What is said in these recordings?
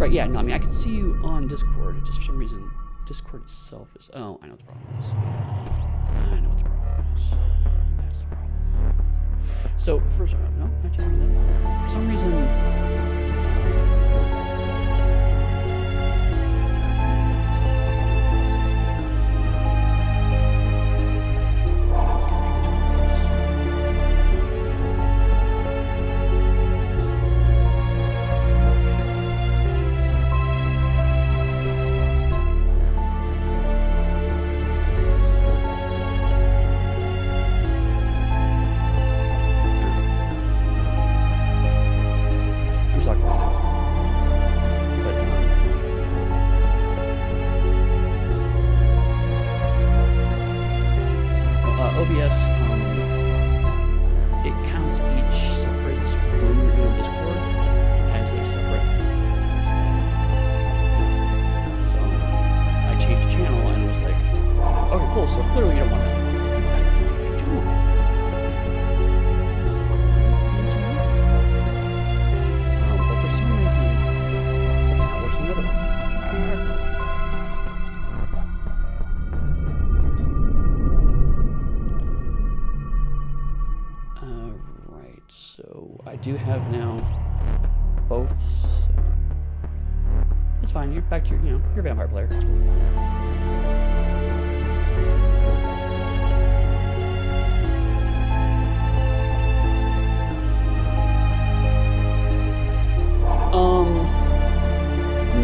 Right, yeah, no, I mean, I can see you on Discord. Just for some reason, Discord itself is... Oh, I know what the problem is. I know what the problem is. That's the problem. So, for some reason... do have now both. It's fine. You're back to your, you're a vampire player. It's cool.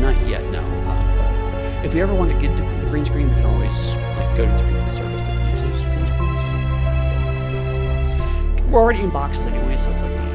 Not yet. No. If we ever want to get to the green screen, we can always go to a different service that uses green screens. We're already in boxes anyway, so it's like.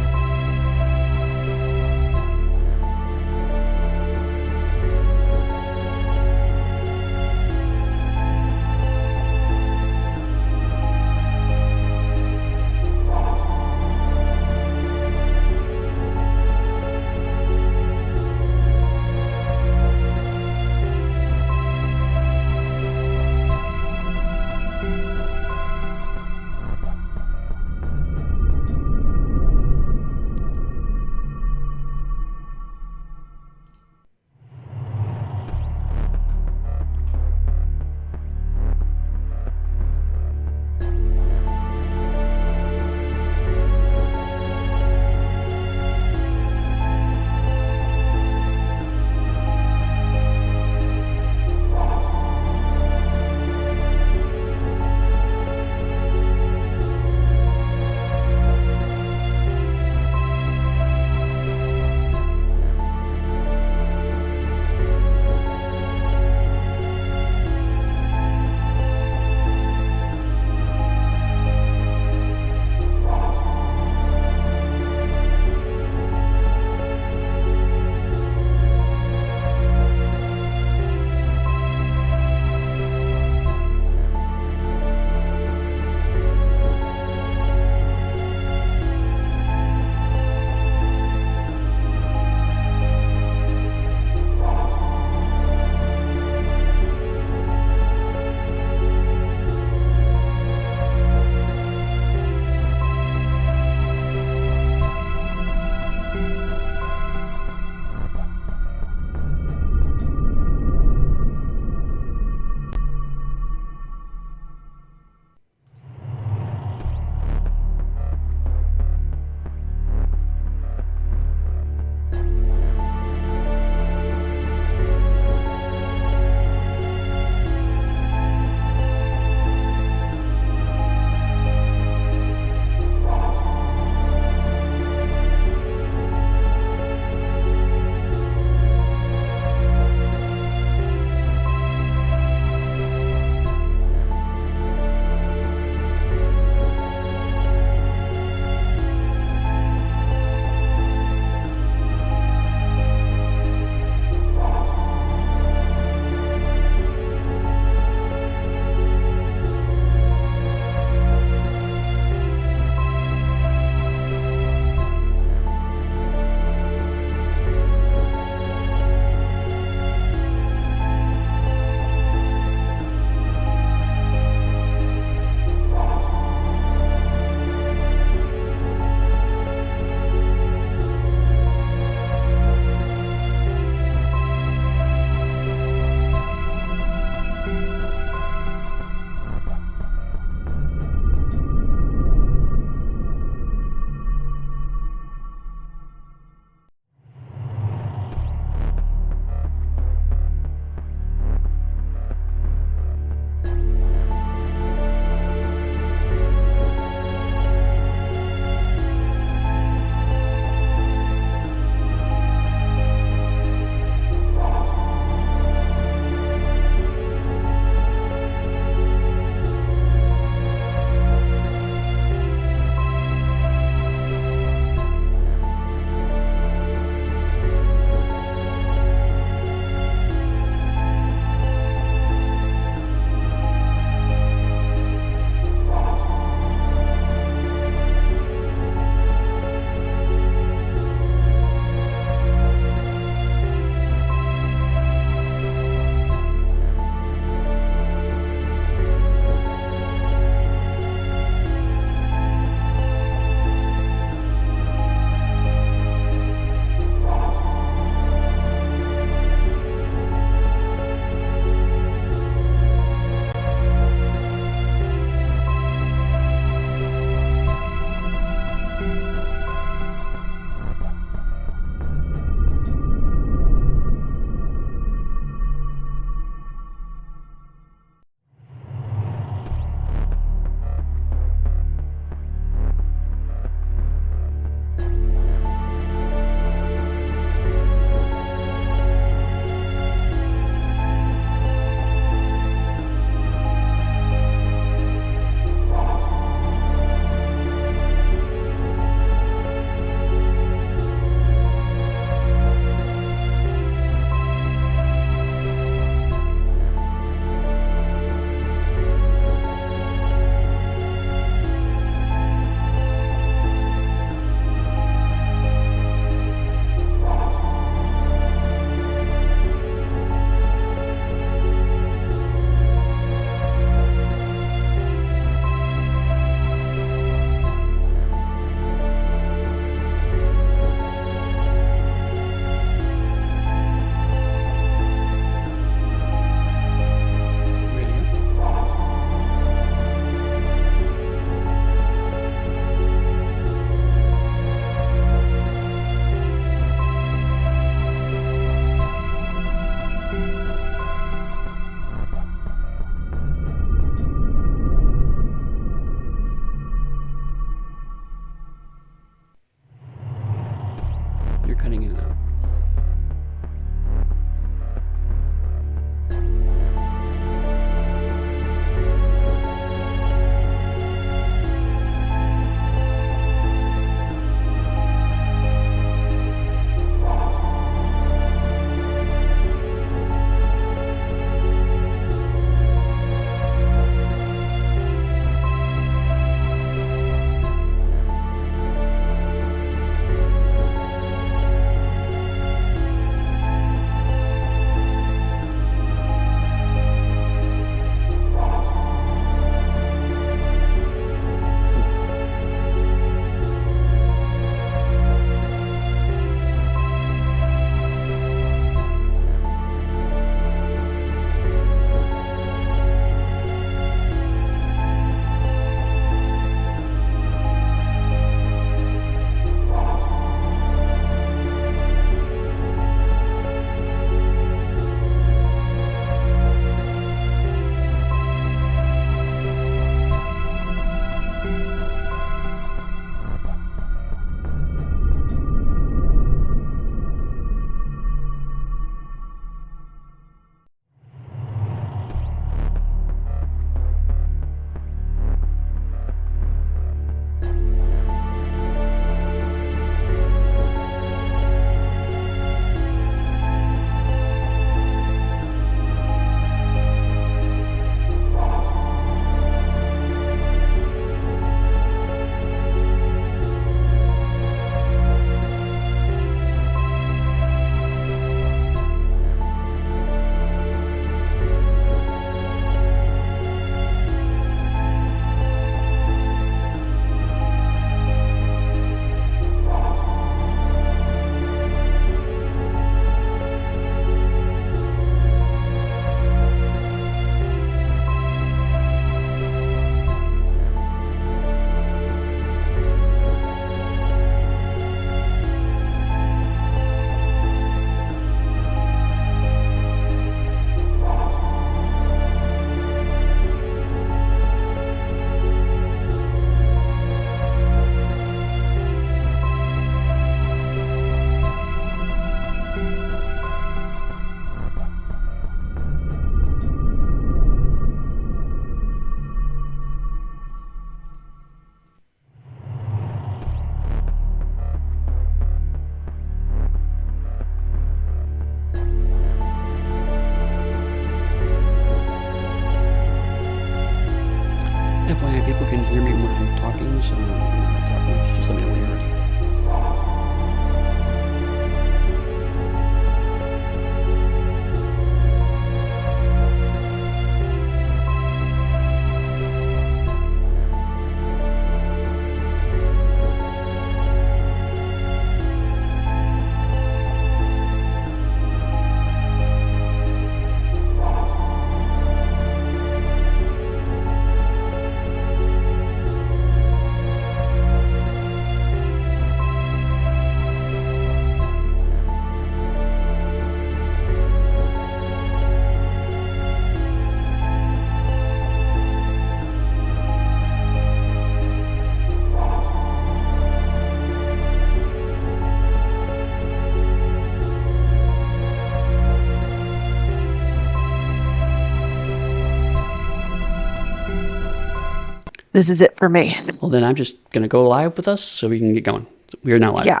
This is it for me. Well, then I'm just going to go live with us so we can get going. We are now live. Yeah.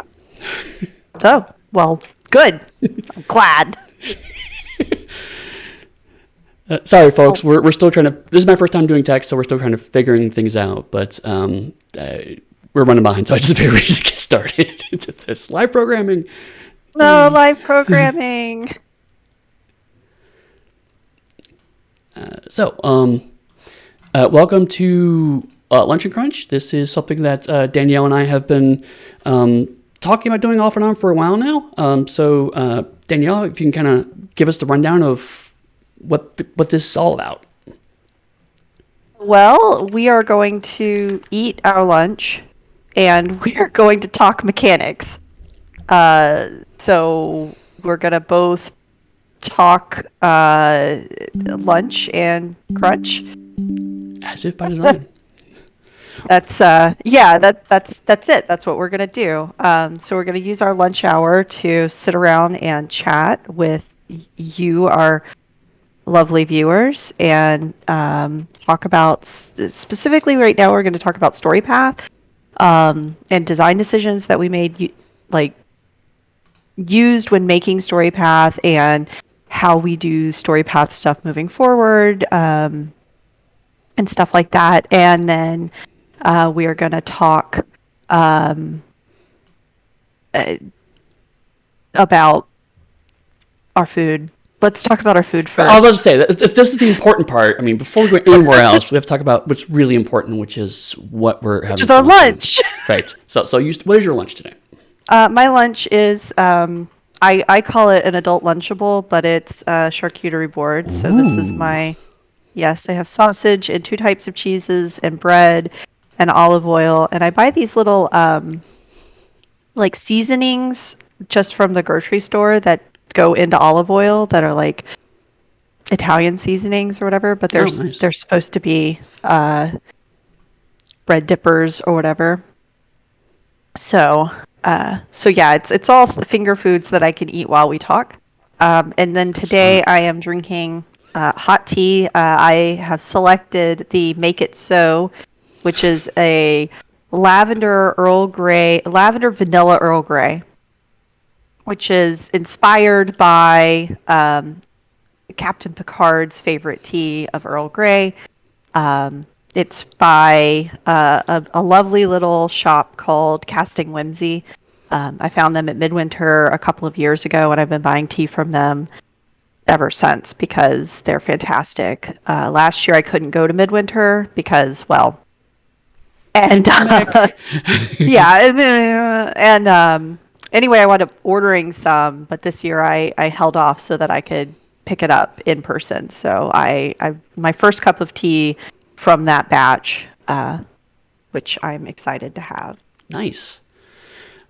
Oh, well, good. I'm glad. Sorry, folks. We're still trying to. This is my first time doing text, so we're still trying to figuring things out. But we're running behind, so I just figured we should get started into this live programming. No, live programming. Welcome to Lunch and Crunch. This is something that Danielle and I have been talking about doing off and on for a while now. Danielle, if you can kind of give us the rundown of what this is all about. Well, we are going to eat our lunch, and we are going to talk mechanics. So we're going to both talk lunch and crunch. As if by design. That's it. That's what we're gonna do. So we're gonna use our lunch hour to sit around and chat with you, our lovely viewers, and talk about specifically right now. We're going to talk about Storypath and design decisions that we made, used when making Storypath, and how we do Storypath stuff moving forward, and stuff like that. And then we are going to talk about our food. Let's talk about our food first. I was about to say, this is the important part. I mean, before we go anywhere else, we have to talk about what's really important, which is what we're having. Which is our lunch. Right. So what is your lunch today? My lunch is, I call it an adult Lunchable, but it's a charcuterie board. So this is yes, I have sausage and 2 types of cheeses and bread and olive oil. And I buy these little, seasonings just from the grocery store that go into olive oil that are like Italian seasonings or whatever, but they're supposed to be bread dippers or whatever. So yeah, it's all finger foods that I can eat while we talk. And then today I am drinking hot tea. I have selected the Make It So, which is a lavender vanilla Earl Grey, which is inspired by Captain Picard's favorite tea of Earl Grey. It's by a lovely little shop called Casting Whimsy. I found them at Midwinter a couple of years ago, and I've been buying tea from them ever since because they're fantastic. Last year I couldn't go to Midwinter because, well, and anyway, I wound up ordering some, but this year I held off so that I could pick it up in person. So my first cup of tea from that batch, which I'm excited to have. Nice.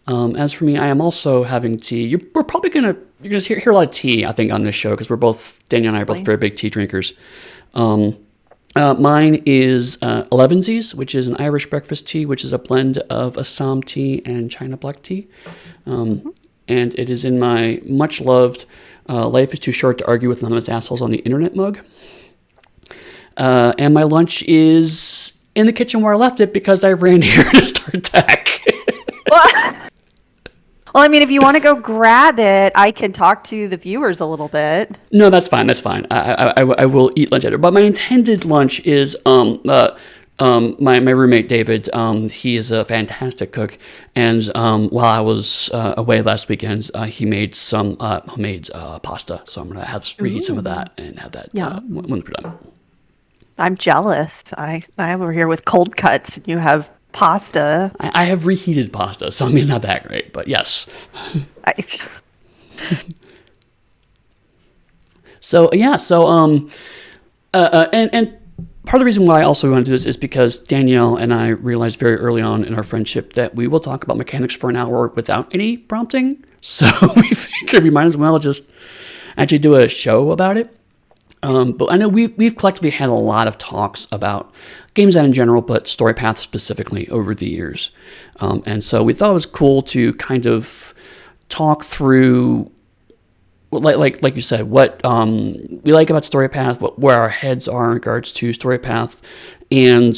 As for me, I am also having tea. We're probably you're gonna hear a lot of tea, I think, on this show because Danielle and I are both very big tea drinkers. Mine is Elevensies, which is an Irish breakfast tea, which is a blend of Assam tea and China black tea. And it is in my much loved Life is Too Short to Argue with Anonymous Assholes on the Internet mug. And my lunch is in the kitchen where I left it because I ran here to start tech. Well, I mean, if you want to go grab it, I can talk to the viewers a little bit. No, that's fine. I will eat lunch later. But my intended lunch is my roommate David. He is a fantastic cook, and while I was away last weekend, he made some homemade pasta. So I'm gonna reheat some of that and have that when we're done. I'm jealous. I'm over here with cold cuts, and you have pasta. I have reheated pasta, so I mean it's not that great, but yes. And part of the reason why I also want to do this is because Danielle and I realized very early on in our friendship that we will talk about mechanics for an hour without any prompting. So we figured we might as well just actually do a show about it. But I know we've collectively had a lot of talks about games in general, but Storypath specifically over the years. And so we thought it was cool to kind of talk through, like you said, what we like about Storypath, where our heads are in regards to Storypath, and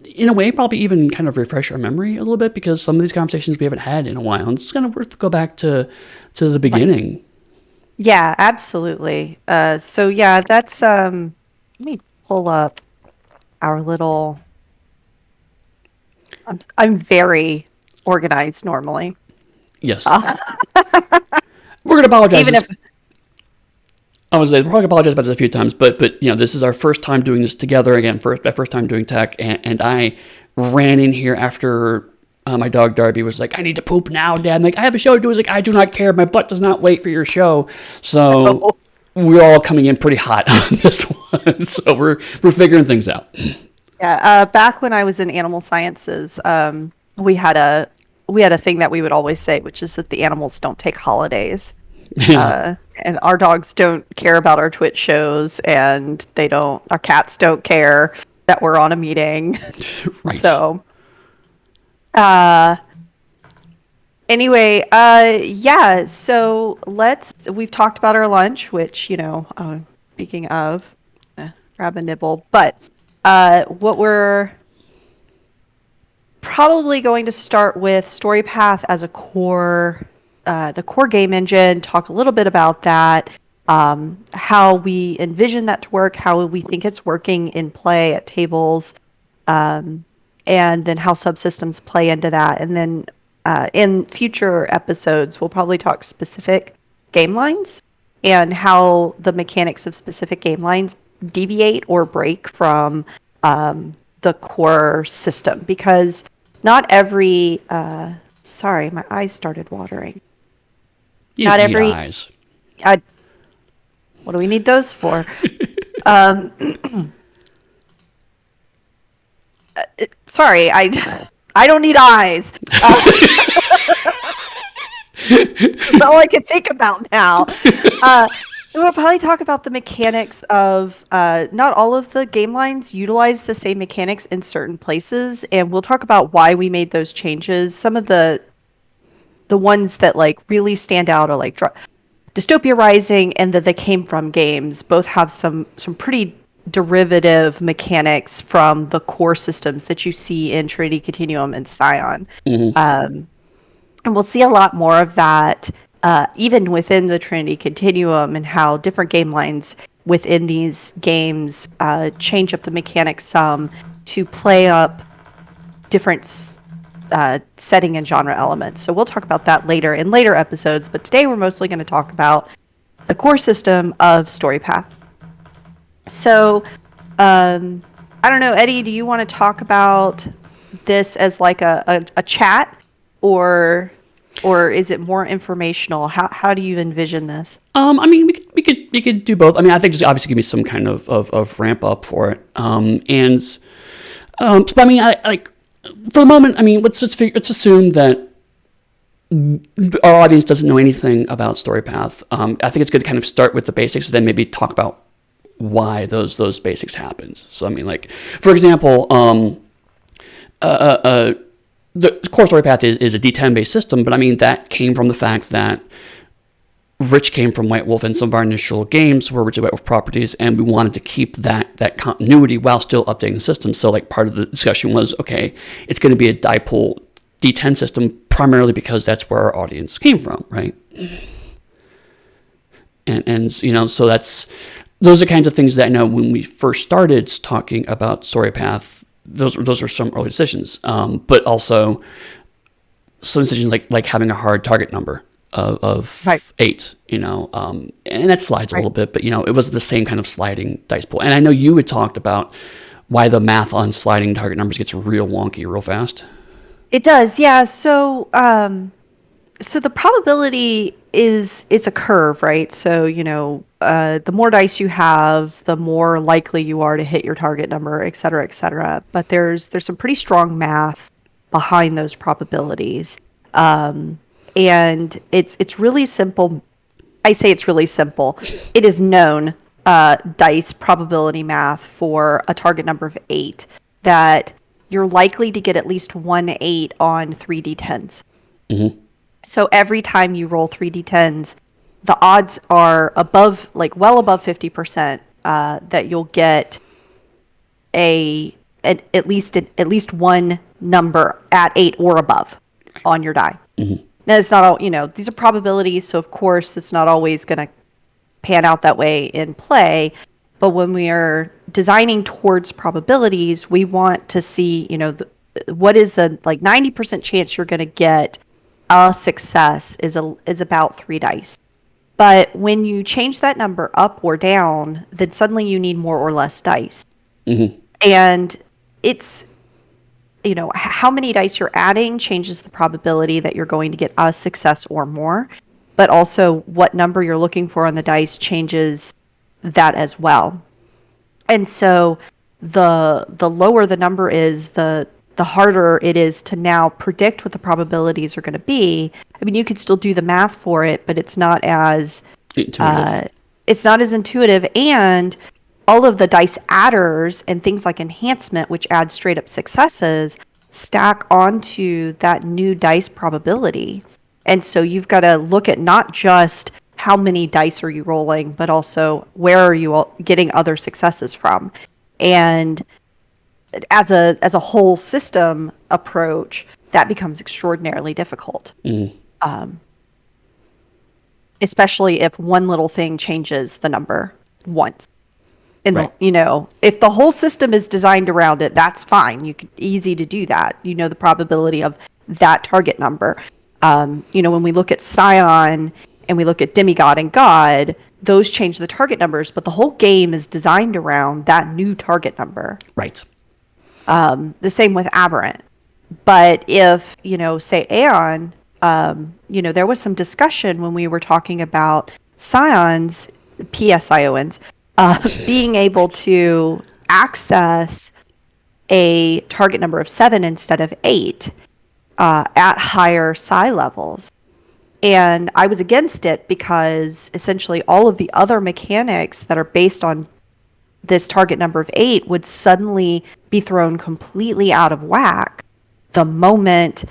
in a way, probably even kind of refresh our memory a little bit, because some of these conversations we haven't had in a while. And it's kind of worth to go back to the beginning. Right. Yeah, absolutely. So yeah, that's let me pull up our little. I'm very organized normally. Yes. We're gonna apologize. Even if I was like, we're gonna apologize about this a few times, but this is our first time doing this together again. My first time doing tech, and I ran in here after my dog Darby was like, "I need to poop now, Dad." I'm like, "I have a show to do." He's like, "I do not care. My butt does not wait for your show." So we're all coming in pretty hot on this one. So we're figuring things out. Yeah. Back when I was in animal sciences, we had a thing that we would always say, which is that the animals don't take holidays. Yeah. And our dogs don't care about our Twitch shows, and our cats don't care that we're on a meeting. Right. So, anyway, yeah, so we've talked about our lunch, which, speaking of, grab a nibble, but, what we're probably going to start with Storypath as a core, the core game engine, talk a little bit about that, how we envision that to work, how we think it's working in play at tables, and then how subsystems play into that. And then in future episodes, we'll probably talk specific game lines and how the mechanics of specific game lines deviate or break from the core system. Because not every... sorry, my eyes started watering. Not every eyes. What do we need those for? Sorry, I don't need eyes. That's all I can think about now. We'll probably talk about the mechanics of not all of the game lines utilize the same mechanics in certain places, and we'll talk about why we made those changes. Some of the ones that like really stand out are like Dystopia Rising and They Came From games. Both have some pretty derivative mechanics from the core systems that you see in Trinity Continuum and Scion. Mm-hmm. And we'll see a lot more of that even within the Trinity Continuum, and how different game lines within these games change up the mechanics some to play up different setting and genre elements. So we'll talk about that later in later episodes, but today we're mostly going to talk about the core system of Storypath. So, I don't know, Eddy, do you want to talk about this as like a chat, or is it more informational? How do you envision this? I mean, we could do both. I mean, I think just obviously give me some kind of ramp up for it. But I mean, I like, for the moment, I mean, let's assume that our audience doesn't know anything about Storypath. I think it's good to kind of start with the basics, and then maybe talk about why those basics happened. So I mean, like, for example, the core Storypath is a D10 based system, but I mean that came from the fact that Rich came from White Wolf, and some of our initial games were Rich and White Wolf properties, and we wanted to keep that continuity while still updating the system. So like part of the discussion was, okay, it's going to be a dipole D10 system primarily because that's where our audience came from, right? And so those are kinds of things that I know when we first started talking about Storypath, those are some early decisions, but also some decisions like having a hard target number of right. 8, and that slides a little bit, but it was the same kind of sliding dice pool. And I know you had talked about why the math on sliding target numbers gets real wonky real fast. It does, yeah. So the probability is a curve, right? So the more dice you have, the more likely you are to hit your target number, et cetera, et cetera. But there's some pretty strong math behind those probabilities. And it's really simple. I say it's really simple. It is known dice probability math for a target number of 8 that you're likely to get at least 1 8 on 3d10s. Mm-hmm. So every time you roll 3d10s, the odds are well above 50% that you'll get a at least one number at 8 or above on your die. Now, it's not all, these are probabilities, so of course it's not always going to pan out that way in play. But when we are designing towards probabilities, we want to see, what is the 90% chance you're going to get a success is about 3 dice. But when you change that number up or down, then suddenly you need more or less dice. And it's, how many dice you're adding changes the probability that you're going to get a success or more. But also what number you're looking for on the dice changes that as well. And so the lower the number is, the harder it is to now predict what the probabilities are going to be. I mean, you could still do the math for it, but it's not as intuitive. And all of the dice adders and things like enhancement, which add straight up successes, stack onto that new dice probability. And so you've got to look at not just how many dice are you rolling, but also where are you getting other successes from. And as a whole system approach, that becomes extraordinarily difficult. Especially if one little thing changes the number once. And if the whole system is designed around it, that's fine. Easy to do that. The probability of that target number. When we look at Scion and we look at Demigod and God, those change the target numbers, but the whole game is designed around that new target number. Right. The same with Aberrant. But if, say Aeon, there was some discussion when we were talking about Scions, PSIONs, being able to access a target number of 7 instead of 8 at higher psi levels. And I was against it because essentially all of the other mechanics that are based on this target number of 8 would suddenly be thrown completely out of whack the moment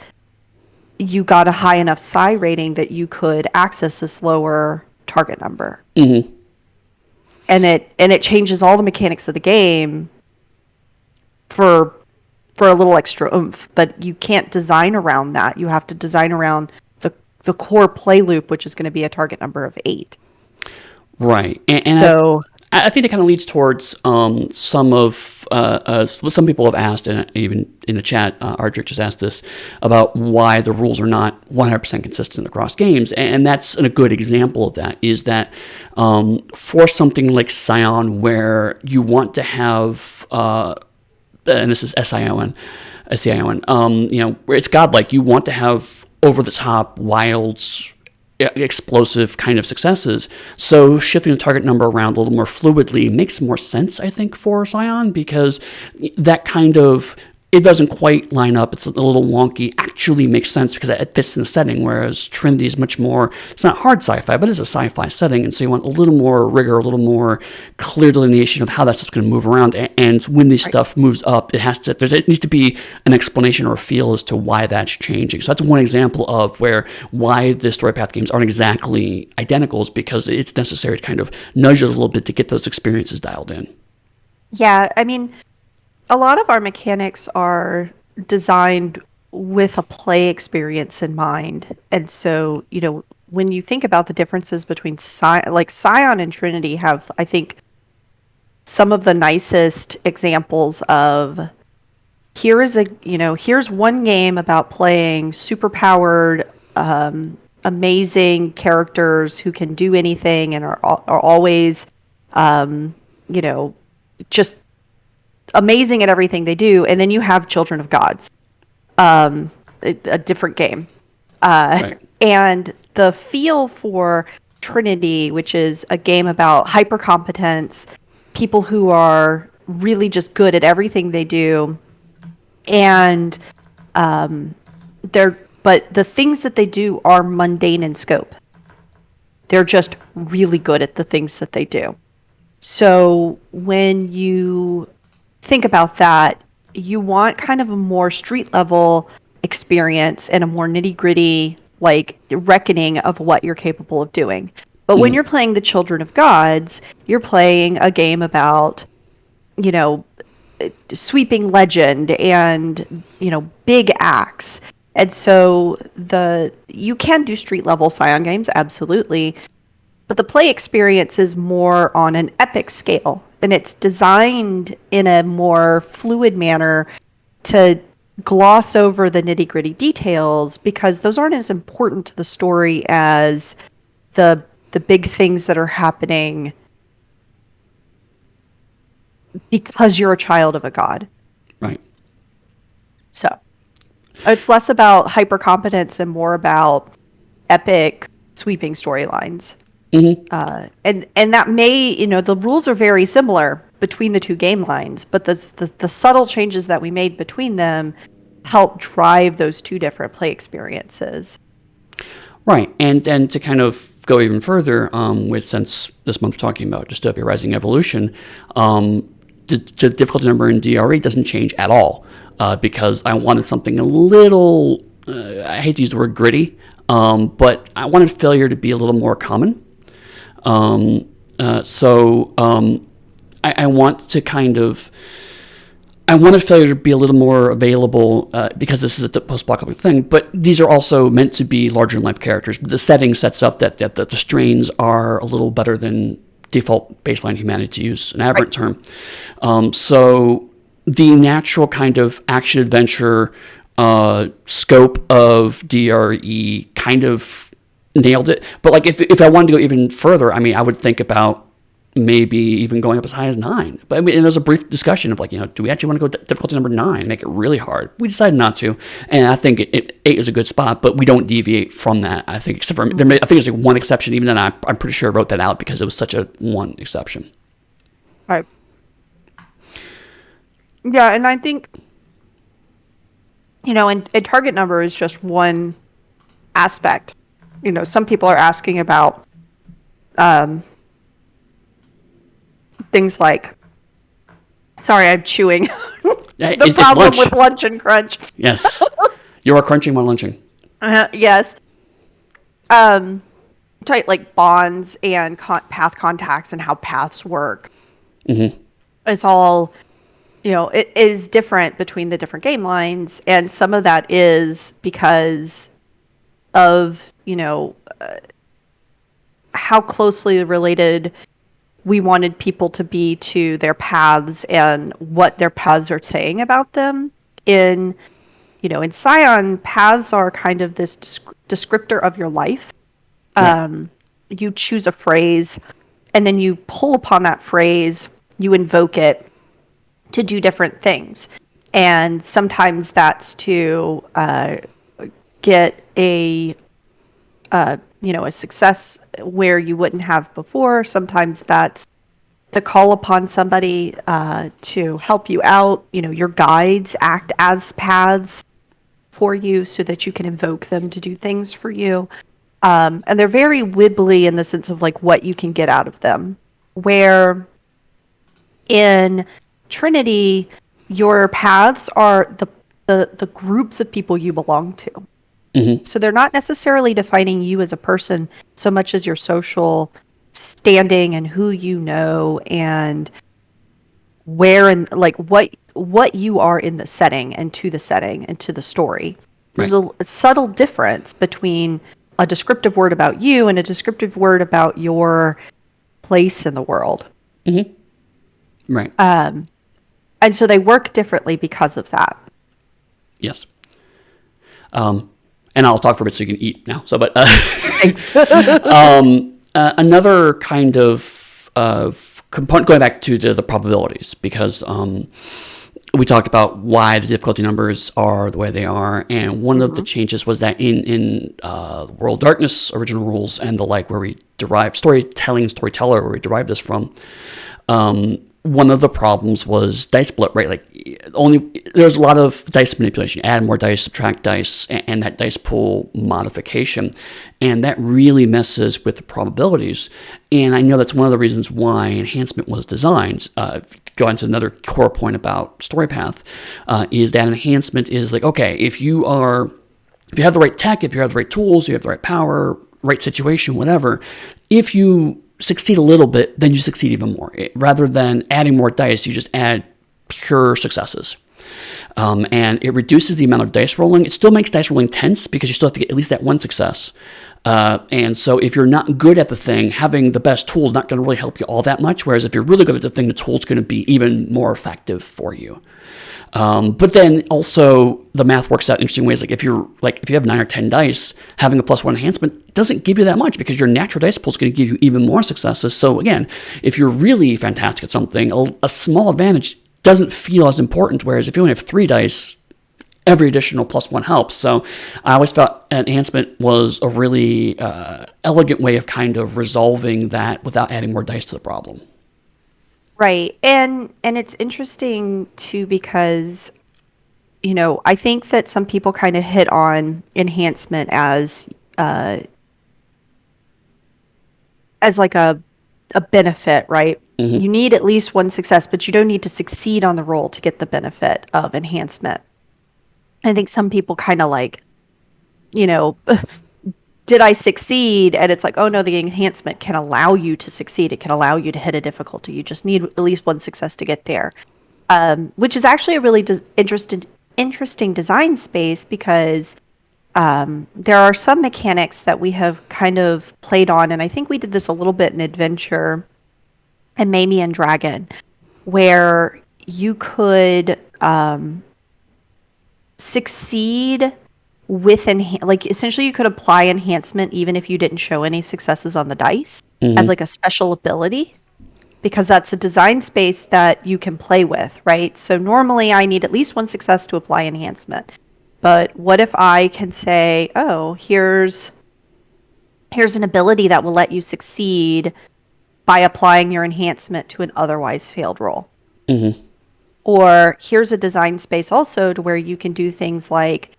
you got a high enough psi rating that you could access this lower target number. And it changes all the mechanics of the game for a little extra oomph, but you can't design around that. You have to design around the core play loop, which is going to be a target number of 8. Right. And so I think that kind of leads towards some people have asked, and even in the chat, Ardrick just asked this, about why the rules are not 100% consistent across games. And that's a good example of that, is that for something like Scion, where you want to have, and this is SION, where it's godlike, you want to have over-the-top, wild, explosive kind of successes. So shifting the target number around a little more fluidly makes more sense, I think, for Scion, because that kind of, it doesn't quite line up. It's a little wonky. Actually makes sense because it fits in the setting, whereas Trinity is much more, it's not hard sci-fi, but it's a sci-fi setting, and so you want a little more rigor, a little more clear delineation of how that's just going to move around. And when this stuff moves up, it needs to be an explanation or a feel as to why that's changing. So that's one example of why the Storypath games aren't exactly identical, is because it's necessary to kind of nudge it a little bit to get those experiences dialed in. Yeah, I mean, a lot of our mechanics are designed with a play experience in mind. And so, when you think about the differences between Scion and Trinity have, I think, some of the nicest examples of here's one game about playing super powered, amazing characters who can do anything and are always, just amazing at everything they do. And then you have Children of Gods, a different game. Right. And the feel for Trinity, which is a game about hypercompetence, people who are really just good at everything they do, and but the things that they do are mundane in scope. They're just really good at the things that they do. So when you think about that, you want kind of a more street level experience and a more nitty gritty, reckoning of what you're capable of doing. But when you're playing the Children of Gods, you're playing a game about, sweeping legend and, big acts. And so you can do street level Scion games, absolutely. But the play experience is more on an epic scale, and it's designed in a more fluid manner to gloss over the nitty-gritty details, because those aren't as important to the story as the big things that are happening because you're a child of a god. Right. So it's less about hypercompetence and more about epic sweeping storylines. Mm-hmm. And that may, the rules are very similar between the two game lines, but the subtle changes that we made between them help drive those two different play experiences. Right, and to kind of go even further, since this month we're talking about Dystopia Rising Evolution, the difficulty number in DRE doesn't change at all, because I wanted something a little, I hate to use the word gritty, but I wanted failure to be a little more common. I want to kind of, I wanted failure to be a little more available, because this is a post-apocalyptic thing, but these are also meant to be larger-than-life characters. The setting sets up that the strains are a little better than default baseline humanity, to use an aberrant term. So the natural kind of action-adventure scope of DRE kind of nailed it. But like if I wanted to go even further, I mean, I would think about maybe even going up as high as 9. But I mean, and there's a brief discussion of like, do we actually want to go difficulty number 9, make it really hard? We decided not to, and I think 8 is a good spot, but we don't deviate from that. I think except for I think there's like one exception. Even then, I'm pretty sure I wrote that out because it was such a one exception. Right. Yeah, and I think and target number is just one aspect. Some people are asking about things like, sorry, I'm chewing. The problem with lunch and crunch. Yes. You are crunching while lunching. Yes. Like bonds and path contacts and how paths work. Mm-hmm. It's all, it is different between the different game lines. And some of that is because of, how closely related we wanted people to be to their paths and what their paths are saying about them. In Scion, paths are kind of this descriptor of your life. Yeah. You choose a phrase, and then you pull upon that phrase, you invoke it to do different things. And sometimes that's to get a success where you wouldn't have before. Sometimes that's to call upon somebody to help you out. Your guides act as paths for you so that you can invoke them to do things for you. And they're very wibbly in the sense of like what you can get out of them. Where in Trinity, your paths are the groups of people you belong to. Mm-hmm. So they're not necessarily defining you as a person so much as your social standing and who you know and where and like what you are in the setting and to the story. There's a subtle difference between a descriptive word about you and a descriptive word about your place in the world. Mm-hmm. Right. And so they work differently because of that. Yes. And I'll talk for a bit so you can eat now. So, but Thanks. Another kind of component, going back to the probabilities, because we talked about why the difficulty numbers are the way they are, and one of the changes was that in World Darkness original rules and the like, where we derive storyteller, where we derive this from. One of the problems was dice split, right? Like there's a lot of dice manipulation, add more dice, subtract dice, and that dice pool modification. And that really messes with the probabilities. And I know that's one of the reasons why enhancement was designed. Go into another core point about Storypath, is that enhancement is like, okay, if you have the right tech, if you have the right tools, you have the right power, right situation, whatever, if you succeed a little bit, then you succeed even more. Rather than adding more dice, you just add pure successes. And it reduces the amount of dice rolling. It still makes dice rolling tense because you still have to get at least that one success. And so if you're not good at the thing, having the best tool is not going to really help you all that much. Whereas if you're really good at the thing, the tool's going to be even more effective for you. But then also the math works out in interesting ways. If you have 9 or 10 dice, having a +1 enhancement doesn't give you that much because your natural dice pool is going to give you even more successes. So again, if you're really fantastic at something, a small advantage doesn't feel as important. Whereas if you only have 3 dice, every additional +1 helps. So I always felt enhancement was a really elegant way of kind of resolving that without adding more dice to the problem. Right. And it's interesting too because I think that some people kind of hit on enhancement as like a benefit, right? Mm-hmm. You need at least one success, but you don't need to succeed on the roll to get the benefit of enhancement. I think some people kind of did I succeed? And it's like, oh no, the enhancement can allow you to succeed. It can allow you to hit a difficulty. You just need at least one success to get there, which is actually a really interesting design space because there are some mechanics that we have kind of played on, and I think we did this a little bit in Adventure and maybe in Dragon, where you could succeed with essentially you could apply enhancement even if you didn't show any successes on the dice as like a special ability, because that's a design space that you can play with, right? So normally I need at least one success to apply enhancement. But what if I can say, oh, here's an ability that will let you succeed by applying your enhancement to an otherwise failed roll. Mm-hmm. Or here's a design space also to where you can do things like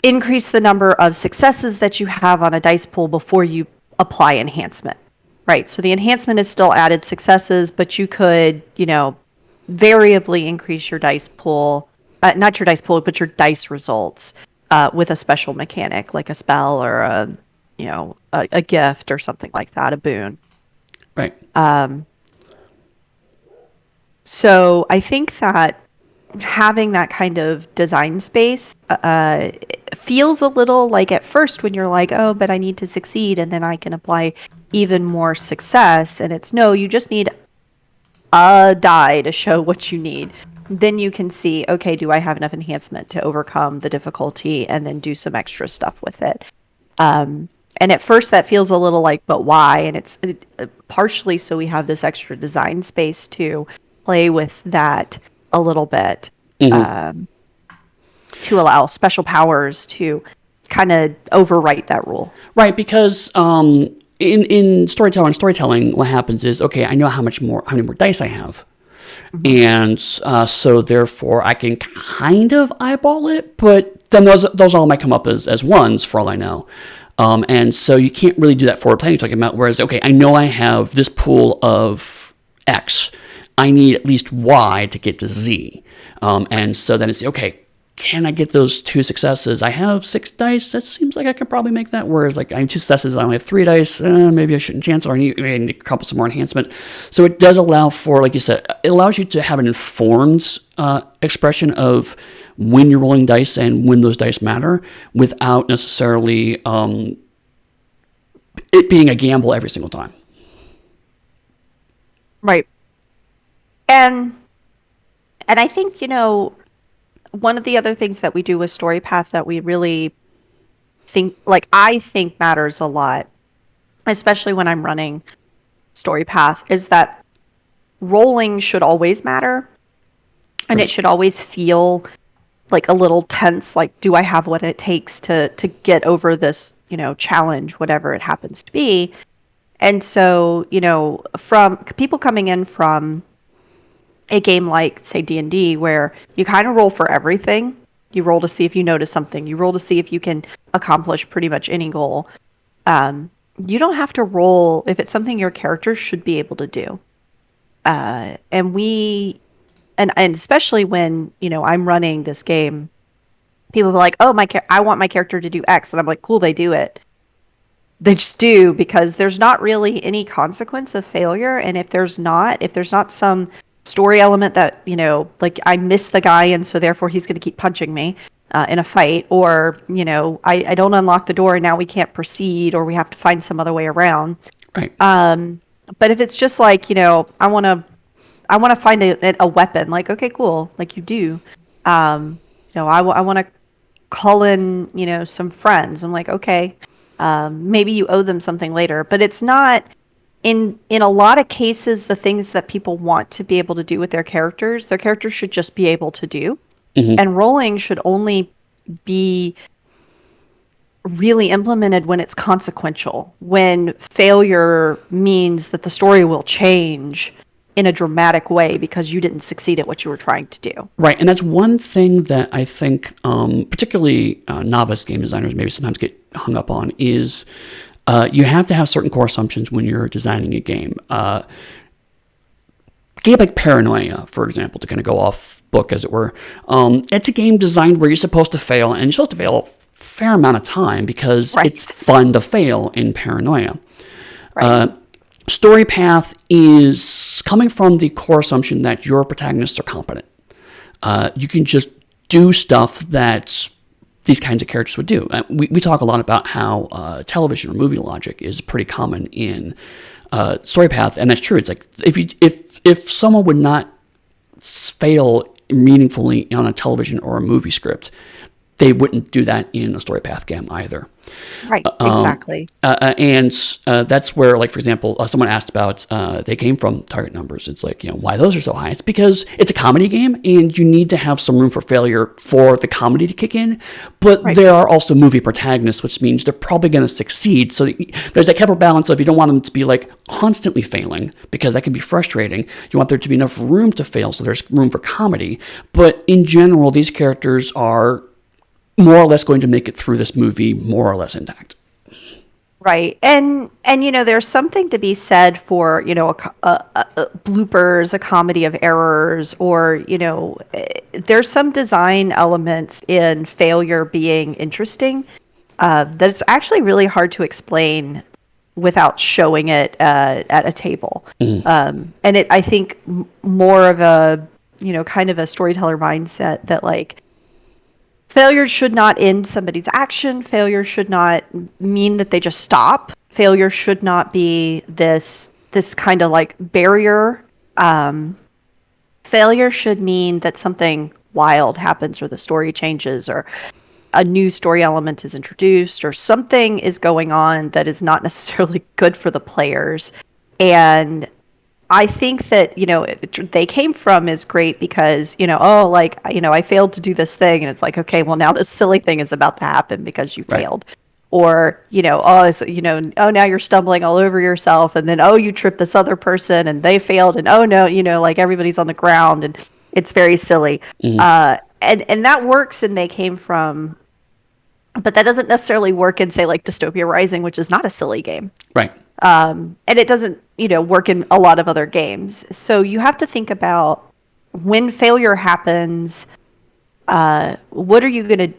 increase the number of successes that you have on a dice pool before you apply enhancement, right? So the enhancement is still added successes, but you could, variably increase your dice pool, not your dice pool, but your dice results with a special mechanic like a spell or a gift or something like that, a boon. Right. So I think that having that kind of design space feels a little like at first when you're like, oh, but I need to succeed and then I can apply even more success. And it's no, you just need a die to show what you need. Then you can see, okay, do I have enough enhancement to overcome the difficulty and then do some extra stuff with it. And at first that feels a little like, but why? And it's partially so we have this extra design space to play with that a little bit, to allow special powers to kind of overwrite that rule. Right, because in storytelling, what happens is, okay, I know how many more dice I have. And so therefore I can kind of eyeball it, but then those all might come up as ones for all I know. And so you can't really do that forward planning you're talking about. Whereas, okay, I know I have this pool of X. I need at least Y to get to Z. And so then it's, okay, can I get those 2 successes? I have 6 dice. That seems like I could probably make that. Whereas like I have 2 successes. I only have 3 dice. Maybe I shouldn't chance, or I need to couple some more enhancement. So it does allow for, like you said, it allows you to have an informed expression of when you're rolling dice and when those dice matter without necessarily it being a gamble every single time. Right. And I think, one of the other things that we do with Storypath that we really I think matters a lot, especially when I'm running Storypath, is that rolling should always matter. And it should always feel like a little tense, like, do I have what it takes to get over this, challenge, whatever it happens to be. And so, from people coming in from a game like, say, D&D, where you kind of roll for everything. You roll to see if you notice something. You roll to see if you can accomplish pretty much any goal. You don't have to roll if it's something your character should be able to do. And especially when, I'm running this game, people are like, oh, I want my character to do X. And I'm like, cool, they do it. They just do, because there's not really any consequence of failure. And if there's not some story element that, like I miss the guy and so therefore he's going to keep punching me in a fight, or, I don't unlock the door and now we can't proceed, or we have to find some other way around. Right. But if it's just like, I want to find a weapon, like, okay, cool. Like you do. I want to call in, some friends. I'm like, okay, maybe you owe them something later, but it's not in a lot of cases, the things that people want to be able to do with their characters should just be able to do. Mm-hmm. And rolling should only be really implemented when it's consequential, when failure means that the story will change in a dramatic way because you didn't succeed at what you were trying to do. Right, and that's one thing that I think particularly novice game designers maybe sometimes get hung up on is you have to have certain core assumptions when you're designing a game. Game like Paranoia, for example, to kind of go off book, as it were. It's a game designed where you're supposed to fail, and you're supposed to fail a fair amount of time because it's fun to fail in Paranoia. Right. Storypath is coming from the core assumption that your protagonists are competent. You can just do stuff that these kinds of characters would do. We talk a lot about how television or movie logic is pretty common in Storypath, and that's true. It's like if someone would not fail meaningfully on a television or a movie script, they wouldn't do that in a Storypath game either. Right, exactly. And that's where, like, for example, someone asked about they came from target numbers. It's like, why those are so high? It's because it's a comedy game, and you need to have some room for failure for the comedy to kick in. But there are also movie protagonists, which means they're probably going to succeed. So there's that careful balance of you don't want them to be, like, constantly failing, because that can be frustrating. You want there to be enough room to fail, so there's room for comedy. But in general, these characters are more or less going to make it through this movie more or less intact. Right. And there's something to be said for, a bloopers, a comedy of errors, or, there's some design elements in failure being interesting that it's actually really hard to explain without showing it at a table. Mm-hmm. And I think more of a, kind of a storyteller mindset that, like, failure should not end somebody's action. Failure should not mean that they just stop. Failure should not be this kind of like barrier. Failure should mean that something wild happens, or the story changes, or a new story element is introduced, or something is going on that is not necessarily good for the players. And I think that, they came from is great because, I failed to do this thing, and it's like, okay, well, now this silly thing is about to happen because you failed. Or, now you're stumbling all over yourself, and then, you tripped this other person and they failed, and no, like everybody's on the ground, and it's very silly. Mm. And that works, and they came from, but that doesn't necessarily work in, say, like Dystopia Rising, which is not a silly game. Right. And it doesn't, work in a lot of other games. So you have to think about when failure happens, what are you gonna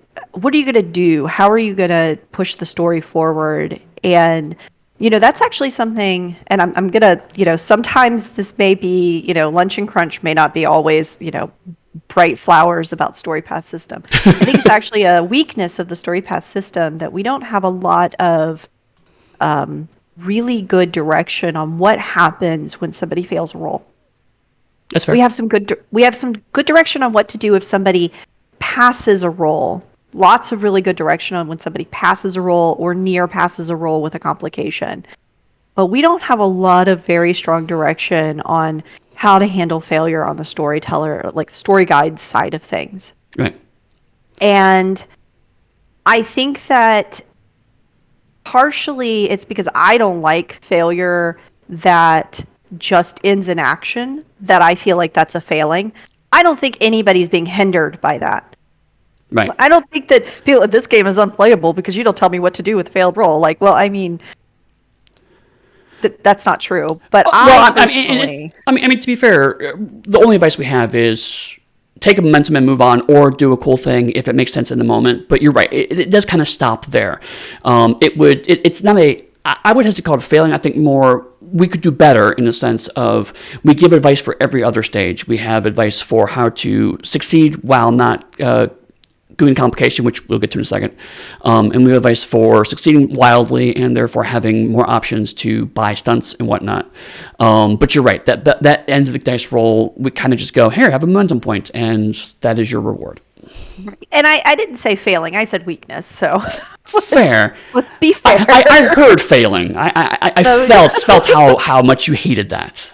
do? How are you gonna push the story forward? And that's actually something. And I'm gonna, sometimes this may be, Lunch and Crunch may not be always, bright flowers about Storypath system. I think it's actually a weakness of the Storypath system that we don't have a lot of really good direction on what happens when somebody fails a roll. That's fair. We have some good direction on what to do if somebody passes a roll. Lots of really good direction on when somebody passes a roll or near passes a roll with a complication. But we don't have a lot of very strong direction on how to handle failure on the storyteller, like story guide side of things. Right. And I think that partially it's because I don't like failure that just ends in action, that I feel like that's a failing. I don't think anybody's being hindered by that. Right. I don't think that this game is unplayable because you don't tell me what to do with failed roll. Like, well, I mean, that's not true. But personally, I mean, to be fair, the only advice we have is take a momentum and move on, or do a cool thing if it makes sense in the moment. But you're right; it does kind of stop there. It's not a. I would hesitate to call it failing. I think more we could do better in the sense of we give advice for every other stage. We have advice for how to succeed while not doing complication, which we'll get to in a second. And we have advice for succeeding wildly and therefore having more options to buy stunts and whatnot. But you're right, that end of the dice roll, we kind of just go, here, have a momentum point, and that is your reward. And I didn't say failing, I said weakness, so. Fair. Let's be fair. I heard failing. I felt how much you hated that.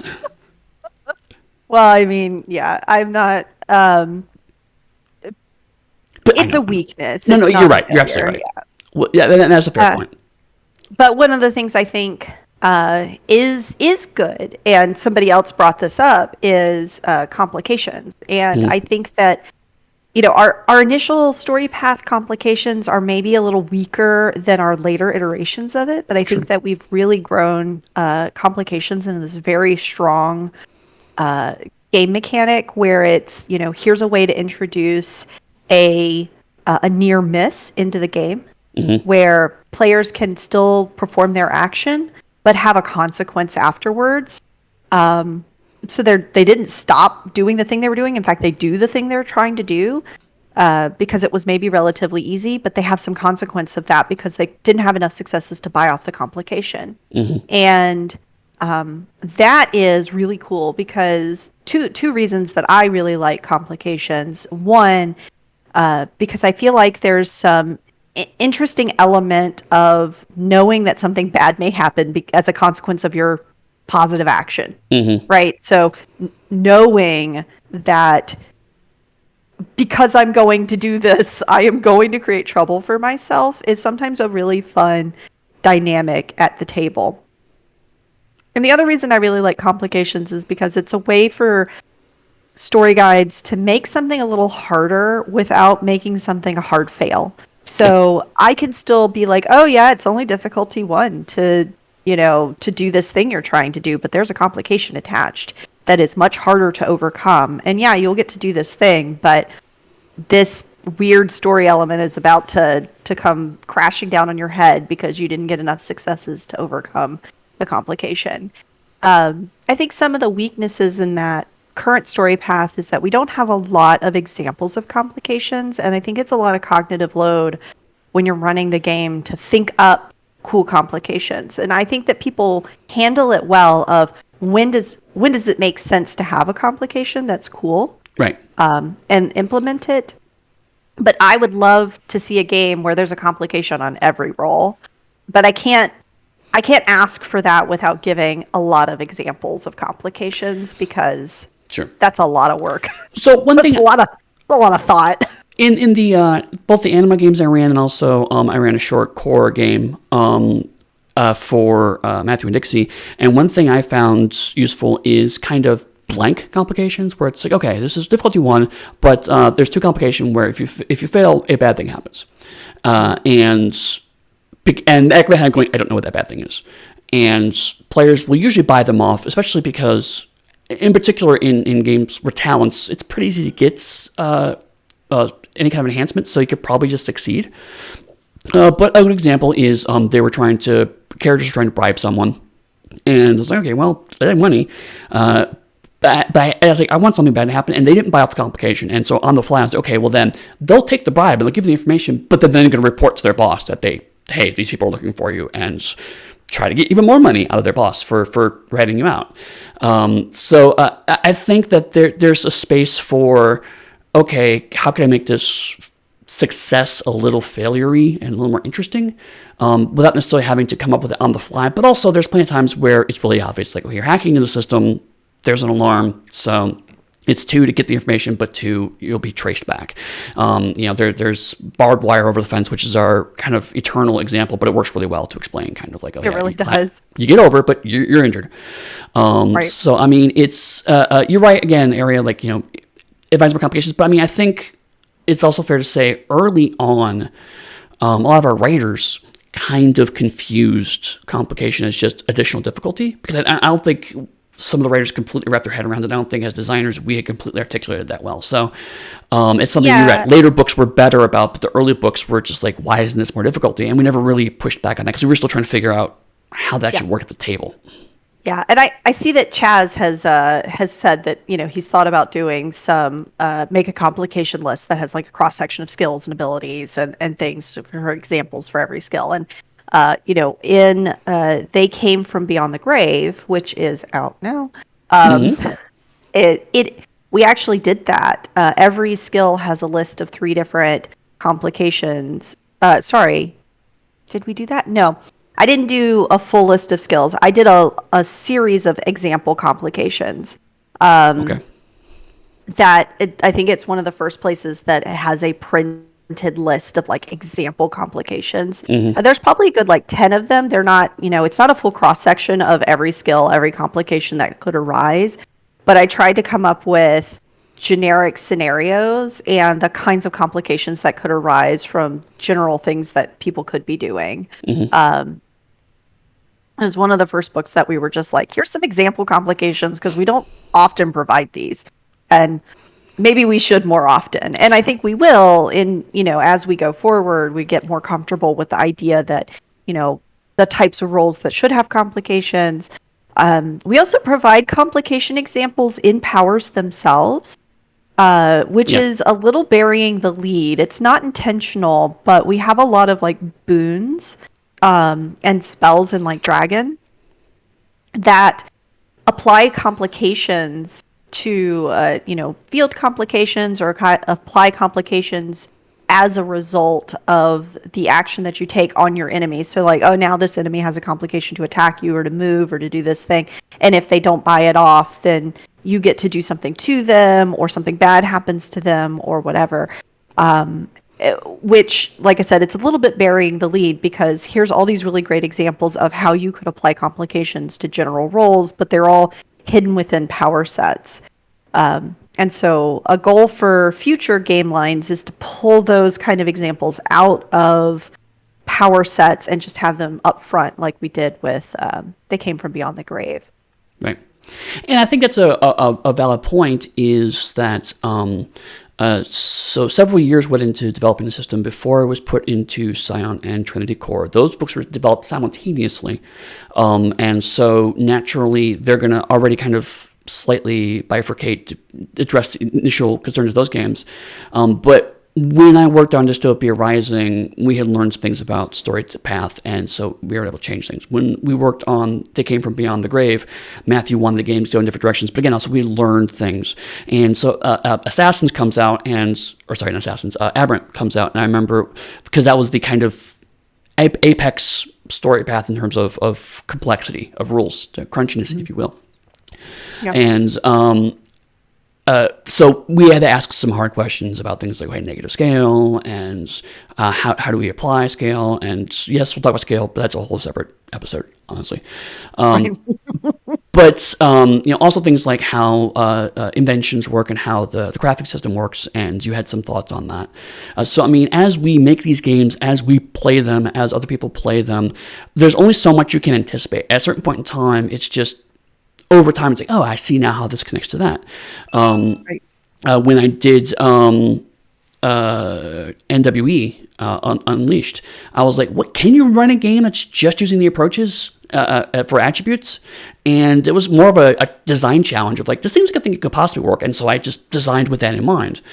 Well, I mean, yeah, I'm not... But it's a weakness. No, it's you're right. You're absolutely right. Yeah. Well, yeah, that's a fair point. But one of the things I think is good, and somebody else brought this up, is complications. And I think that, our initial Storypath complications are maybe a little weaker than our later iterations of it. But I think that we've really grown complications into this very strong game mechanic where it's, here's a way to introduce a near miss into the game where players can still perform their action but have a consequence afterwards. So they didn't stop doing the thing they were doing. In fact, they do the thing they're trying to do because it was maybe relatively easy, but they have some consequence of that because they didn't have enough successes to buy off the complication. And that is really cool because two reasons that I really like complications. One, because I feel like there's some interesting element of knowing that something bad may happen as a consequence of your positive action, right? So knowing that because I'm going to do this, I am going to create trouble for myself is sometimes a really fun dynamic at the table. And the other reason I really like complications is because it's a way for story guides to make something a little harder without making something a hard fail. So I can still be like, oh yeah, it's only difficulty 1 to do this thing you're trying to do, but there's a complication attached that is much harder to overcome. And yeah, you'll get to do this thing, but this weird story element is about to come crashing down on your head because you didn't get enough successes to overcome the complication. I think some of the weaknesses in that current story path is that we don't have a lot of examples of complications, and I think it's a lot of cognitive load when you're running the game to think up cool complications. And I think that people handle it well of when does it make sense to have a complication that's cool, right, and implement it. But I would love to see a game where there's a complication on every roll, but I can't ask for that without giving a lot of examples of complications because that's a lot of work. So one thing, a lot of thought. In the both the anima games I ran and also I ran a short core game for Matthew and Dixie, and one thing I found useful is kind of blank complications where it's like, okay, this is difficulty 1, but there's 2 complications where if you fail, a bad thing happens, and back behind going, I don't know what that bad thing is, and players will usually buy them off, especially because, in particular in games where talents, it's pretty easy to get any kind of enhancement, so you could probably just succeed. But a good example is characters were trying to bribe someone, and I was like, okay, well, they have money, but I was like, I want something bad to happen, and they didn't buy off the complication, and so on the fly, I was like, okay, well then, they'll take the bribe, and they'll give the information, but then they're going to report to their boss that hey, these people are looking for you, and try to get even more money out of their boss for ratting you out. So I think that there's a space for, okay, how can I make this success a little failure-y and a little more interesting without necessarily having to come up with it on the fly. But also there's plenty of times where it's really obvious, like, well, you're hacking into the system, there's an alarm, so it's 2 to get the information, but 2, you'll be traced back. There's barbed wire over the fence, which is our kind of eternal example, but it works really well to explain kind of like, it really does. You get over it, but you're injured. Right. So, I mean, it's, you're right, again, area like, advisable complications, but I mean, I think it's also fair to say early on, a lot of our writers kind of confused complication as just additional difficulty, because I don't think some of the writers completely wrapped their head around it. I don't think as designers we had completely articulated that well. So it's something you read. Later books were better about, but the early books were just like, why isn't this more difficulty? And we never really pushed back on that because we were still trying to figure out how that should work at the table. Yeah, and I see that Chaz has said that, you know, he's thought about doing some make a complication list that has like a cross section of skills and abilities and things for examples for every skill. And you know, in They Came from Beyond the Grave, which is out now. Mm-hmm. It we actually did that. Every skill has a list of 3 different complications. Sorry, did we do that? No, I didn't do a full list of skills. I did a series of example complications. Okay. I think it's one of the first places that has a printed list of like example complications. There's probably a good like 10 of them. They're not, you know, it's not a full cross section of every skill, every complication that could arise, but I tried to come up with generic scenarios and the kinds of complications that could arise from general things that people could be doing. It was one of the first books that we were just like, here's some example complications because we don't often provide these. And maybe we should more often. And I think we will in, you know, as we go forward, we get more comfortable with the idea that, you know, the types of roles that should have complications. We also provide complication examples in powers themselves, which is a little burying the lead. It's not intentional, but we have a lot of like boons and spells in like Dragon that apply complications to, you know, field complications or apply complications as a result of the action that you take on your enemy. So like, oh, now this enemy has a complication to attack you or to move or to do this thing. And if they don't buy it off, then you get to do something to them or something bad happens to them or whatever. Which, like I said, it's a little bit burying the lead because here's all these really great examples of how you could apply complications to general roles, but they're all hidden within power sets. And so a goal for future game lines is to pull those kind of examples out of power sets and just have them up front like we did with They Came from Beyond the Grave. Right. And I think that's a valid point is that so several years went into developing the system before it was put into Scion and Trinity Core. Those books were developed simultaneously. And so naturally, they're going to already kind of slightly bifurcate to address the initial concerns of those games. But when I worked on Dystopia Rising, we had learned some things about Storypath, and so we were able to change things. When we worked on They Came from Beyond the Grave, Matthew wanted the games to go in different directions, but again, also we learned things. And so Assassins comes out, Aberrant comes out, and I remember, because that was the kind of apex Storypath in terms of complexity, of rules, the crunchiness, if you will. Yep. And so we had to ask some hard questions about things like negative scale and how do we apply scale. And yes, we'll talk about scale, but that's a whole separate episode, honestly. But also things like how inventions work and how the crafting system works, and you had some thoughts on that. So I mean, as we make these games, as we play them, as other people play them, there's only so much you can anticipate. At a certain point in time, it's just over time, it's like, oh, I see now how this connects to that. Right. When I did NWE Unleashed, I was like, what? Can you run a game that's just using the approaches for attributes? And it was more of a design challenge of like, this seems like a thing that could possibly work. And so I just designed with that in mind.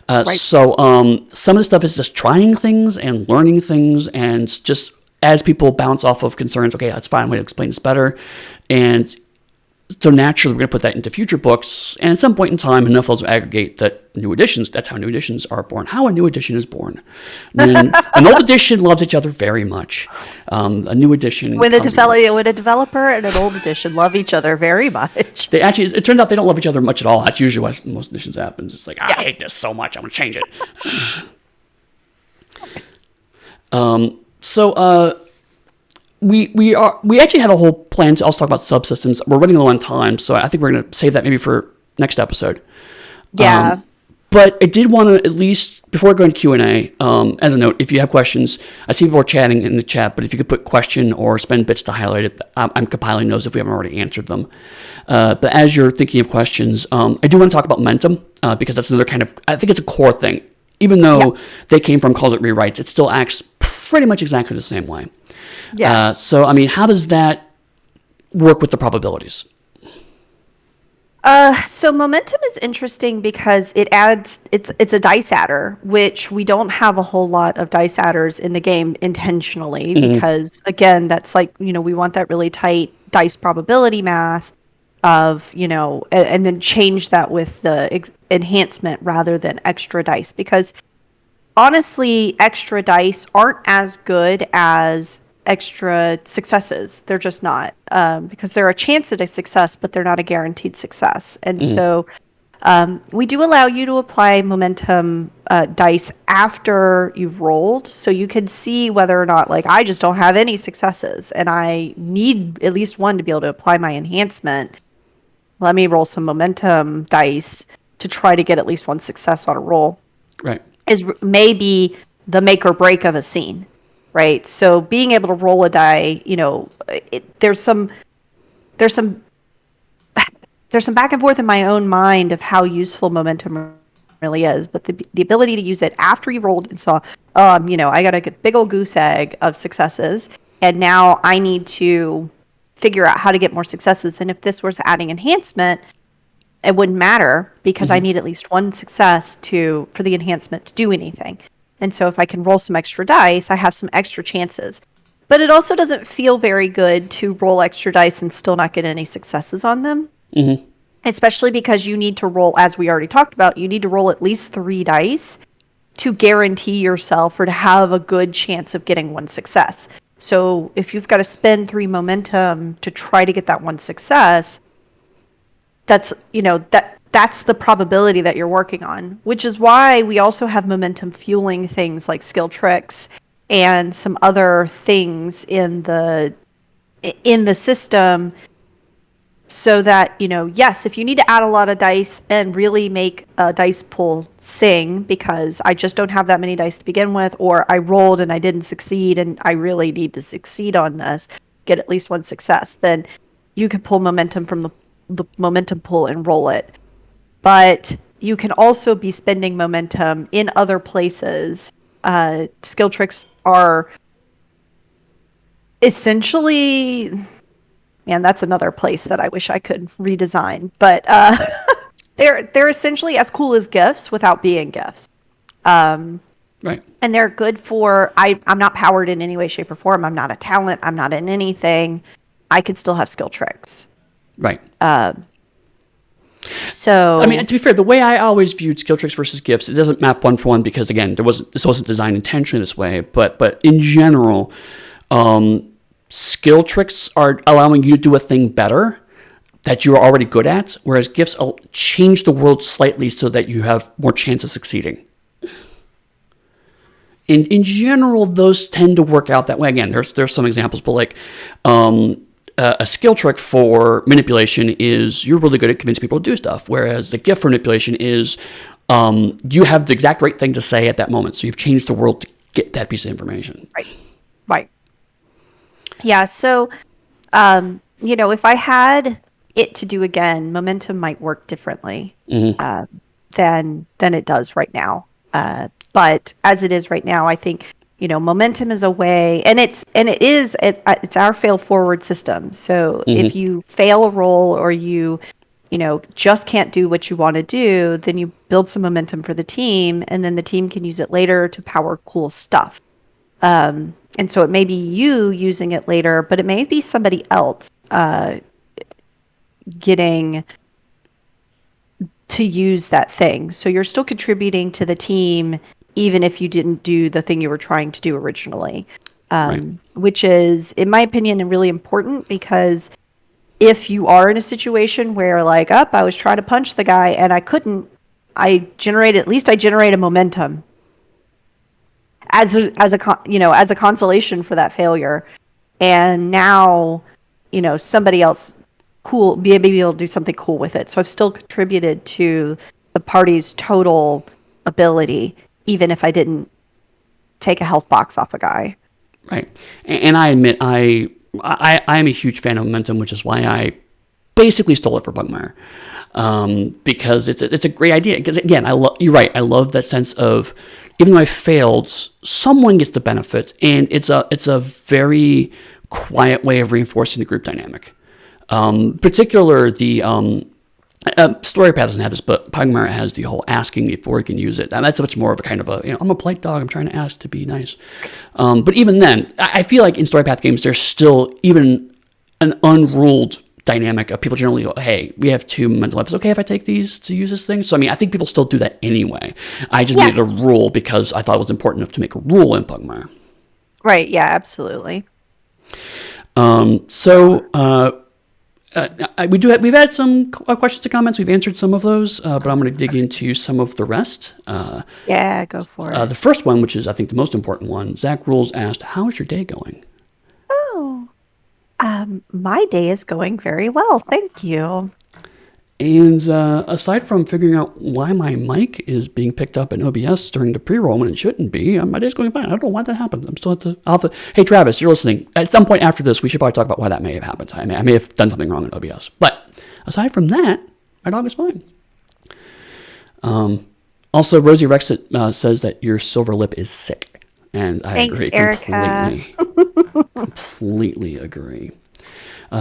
Right. So some of the stuff is just trying things and learning things, and just as people bounce off of concerns, okay, that's fine, I'm going to explain this better. And so naturally, we're going to put that into future books, and at some point in time, enough of those will aggregate that new editions, that's how new editions are born. How a new edition is born. When an old edition loves each other very much. A new edition... When a developer and an old edition love each other very much. It turns out they don't love each other much at all. That's usually why most editions happens. It's like, I hate this so much, I'm going to change it. We actually had a whole plan to also talk about subsystems. We're running low on time, so I think we're going to save that maybe for next episode. Yeah. But I did want to, at least before going to Q&A, as a note, if you have questions, I see people are chatting in the chat, but if you could put question or spend bits to highlight it, I'm compiling those if we haven't already answered them. But as you're thinking of questions, I do want to talk about momentum, because that's another kind of, I think it's a core thing. Even though They Came from calls it rewrites, it still acts pretty much exactly the same way. Yeah. So, I mean, how does that work with the probabilities? So momentum is interesting because it's a dice adder, which we don't have a whole lot of dice adders in the game intentionally, because again, that's like, we want that really tight dice probability math of, and then change that with the enhancement rather than extra dice, because honestly, extra dice aren't as good as extra successes. They're just not, because they're a chance at a success, but they're not a guaranteed success. And so we do allow you to apply momentum dice after you've rolled, so you can see whether or not, like, I just don't have any successes and I need at least one to be able to apply my enhancement. Let me roll some momentum dice to try to get at least one success on a roll. Right. Is maybe the make or break of a scene. Right. So being able to roll a die, there's some back and forth in my own mind of how useful momentum really is. But the ability to use it after you rolled and saw, I got a big old goose egg of successes, and now I need to figure out how to get more successes. And if this was adding enhancement, it wouldn't matter, because I need at least one success for the enhancement to do anything. And so if I can roll some extra dice, I have some extra chances. But it also doesn't feel very good to roll extra dice and still not get any successes on them. Especially because you need to roll, as we already talked about, you need to roll at least 3 dice to guarantee yourself or to have a good chance of getting one success. So if you've got to spend 3 momentum to try to get that one success, that's the probability that you're working on, which is why we also have momentum fueling things like skill tricks and some other things in the system, so that, yes, if you need to add a lot of dice and really make a dice pool sing because I just don't have that many dice to begin with, or I rolled and I didn't succeed and I really need to succeed on this, get at least one success, then you can pull momentum from the momentum pool and roll it. But you can also be spending momentum in other places. Skill tricks are essentially, man, that's another place that I wish I could redesign. But they're essentially as cool as gifts without being gifts. Right. And they're good for, I'm not powered in any way, shape, or form. I'm not a talent. I'm not in anything. I could still have skill tricks. Right. So I mean, to be fair, the way I always viewed skill tricks versus gifts, it doesn't map one for one, because again, this wasn't designed intentionally this way. But in general, skill tricks are allowing you to do a thing better that you're already good at, whereas gifts change the world slightly so that you have more chance of succeeding. In general, those tend to work out that way. Again, there's some examples, but like a skill trick for manipulation is you're really good at convincing people to do stuff, whereas the gift for manipulation is you have the exact right thing to say at that moment, so you've changed the world to get that piece of information. Right. Yeah, so, if I had it to do again, momentum might work differently than it does right now. But as it is right now, I think, momentum is a way, and it's our fail forward system. So if you fail a roll or you just can't do what you want to do, then you build some momentum for the team, and then the team can use it later to power cool stuff. And so it may be you using it later, but it may be somebody else getting to use that thing. So you're still contributing to the team, even if you didn't do the thing you were trying to do originally, which is, in my opinion, really important, because if you are in a situation where, like, I was trying to punch the guy and I couldn't, I generate a momentum as a consolation for that failure, and now somebody else cool maybe able to do something cool with it. So I've still contributed to the party's total ability, even if I didn't take a health box off a guy. Right. And I admit I am a huge fan of momentum, which is why I basically stole it for Bugmire. Because it's a great idea. Because again, you're right. I love that sense of, even though I failed, someone gets the benefit, and it's a very quiet way of reinforcing the group dynamic. Particular the Storypath doesn't have this, but Pugmire has the whole asking before you can use it. And that's much more of a kind of a, I'm a polite dog. I'm trying to ask to be nice. But even then, I feel like in Storypath games, there's still even an unruled dynamic of people generally go, hey, we have 2 mental life. It's okay if I take these to use this thing? So, I mean, I think people still do that anyway. I just needed a rule because I thought it was important enough to make a rule in Pugmire. Right. Yeah, absolutely. We've had some questions and comments. We've answered some of those, but I'm going to dig into some of the rest. Yeah, go for it. The first one, which is I think the most important one, Zach Rules asked, "How is your day going?" Oh, my day is going very well, thank you. And aside from figuring out why my mic is being picked up in OBS during the pre-roll when it shouldn't be, my day's going fine. I don't know why that happened. I'll have to. Hey, Travis, you're listening. At some point after this, we should probably talk about why that may have happened. I may have done something wrong in OBS. But aside from that, my dog is fine. Also, Rosie Rex says that your silver lip is sick. And I Thanks, agree Erica. completely agree.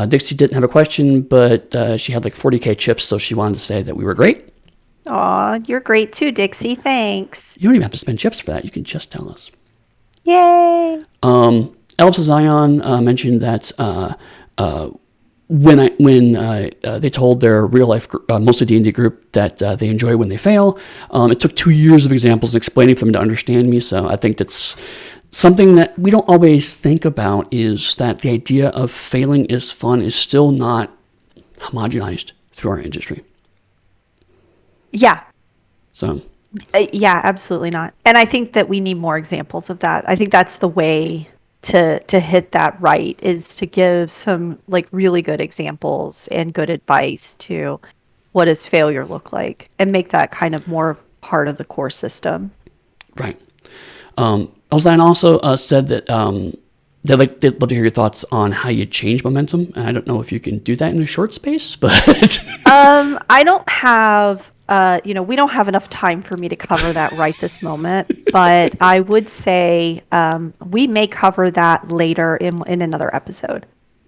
Dixie didn't have a question, but she had like 40K chips, so she wanted to say that we were great. Aw, you're great too, Dixie. Thanks. You don't even have to spend chips for that. You can just tell us. Yay. Elves of Zion mentioned that when they told their real life, mostly D&D group, that they enjoy when they fail, it took 2 years of examples and explaining for them to understand me. So I think that's something that we don't always think about, is that the idea of failing is fun is still not homogenized through our industry. Yeah. So. Yeah, absolutely not. And I think that we need more examples of that. I think that's the way to hit that right, is to give some like really good examples and good advice to what does failure look like, and make that kind of more part of the core system. Right. Elzine also said that they'd love to hear your thoughts on how you change momentum. And I don't know if you can do that in a short space, but I don't have we don't have enough time for me to cover that right this moment, but I would say we may cover that later in another episode.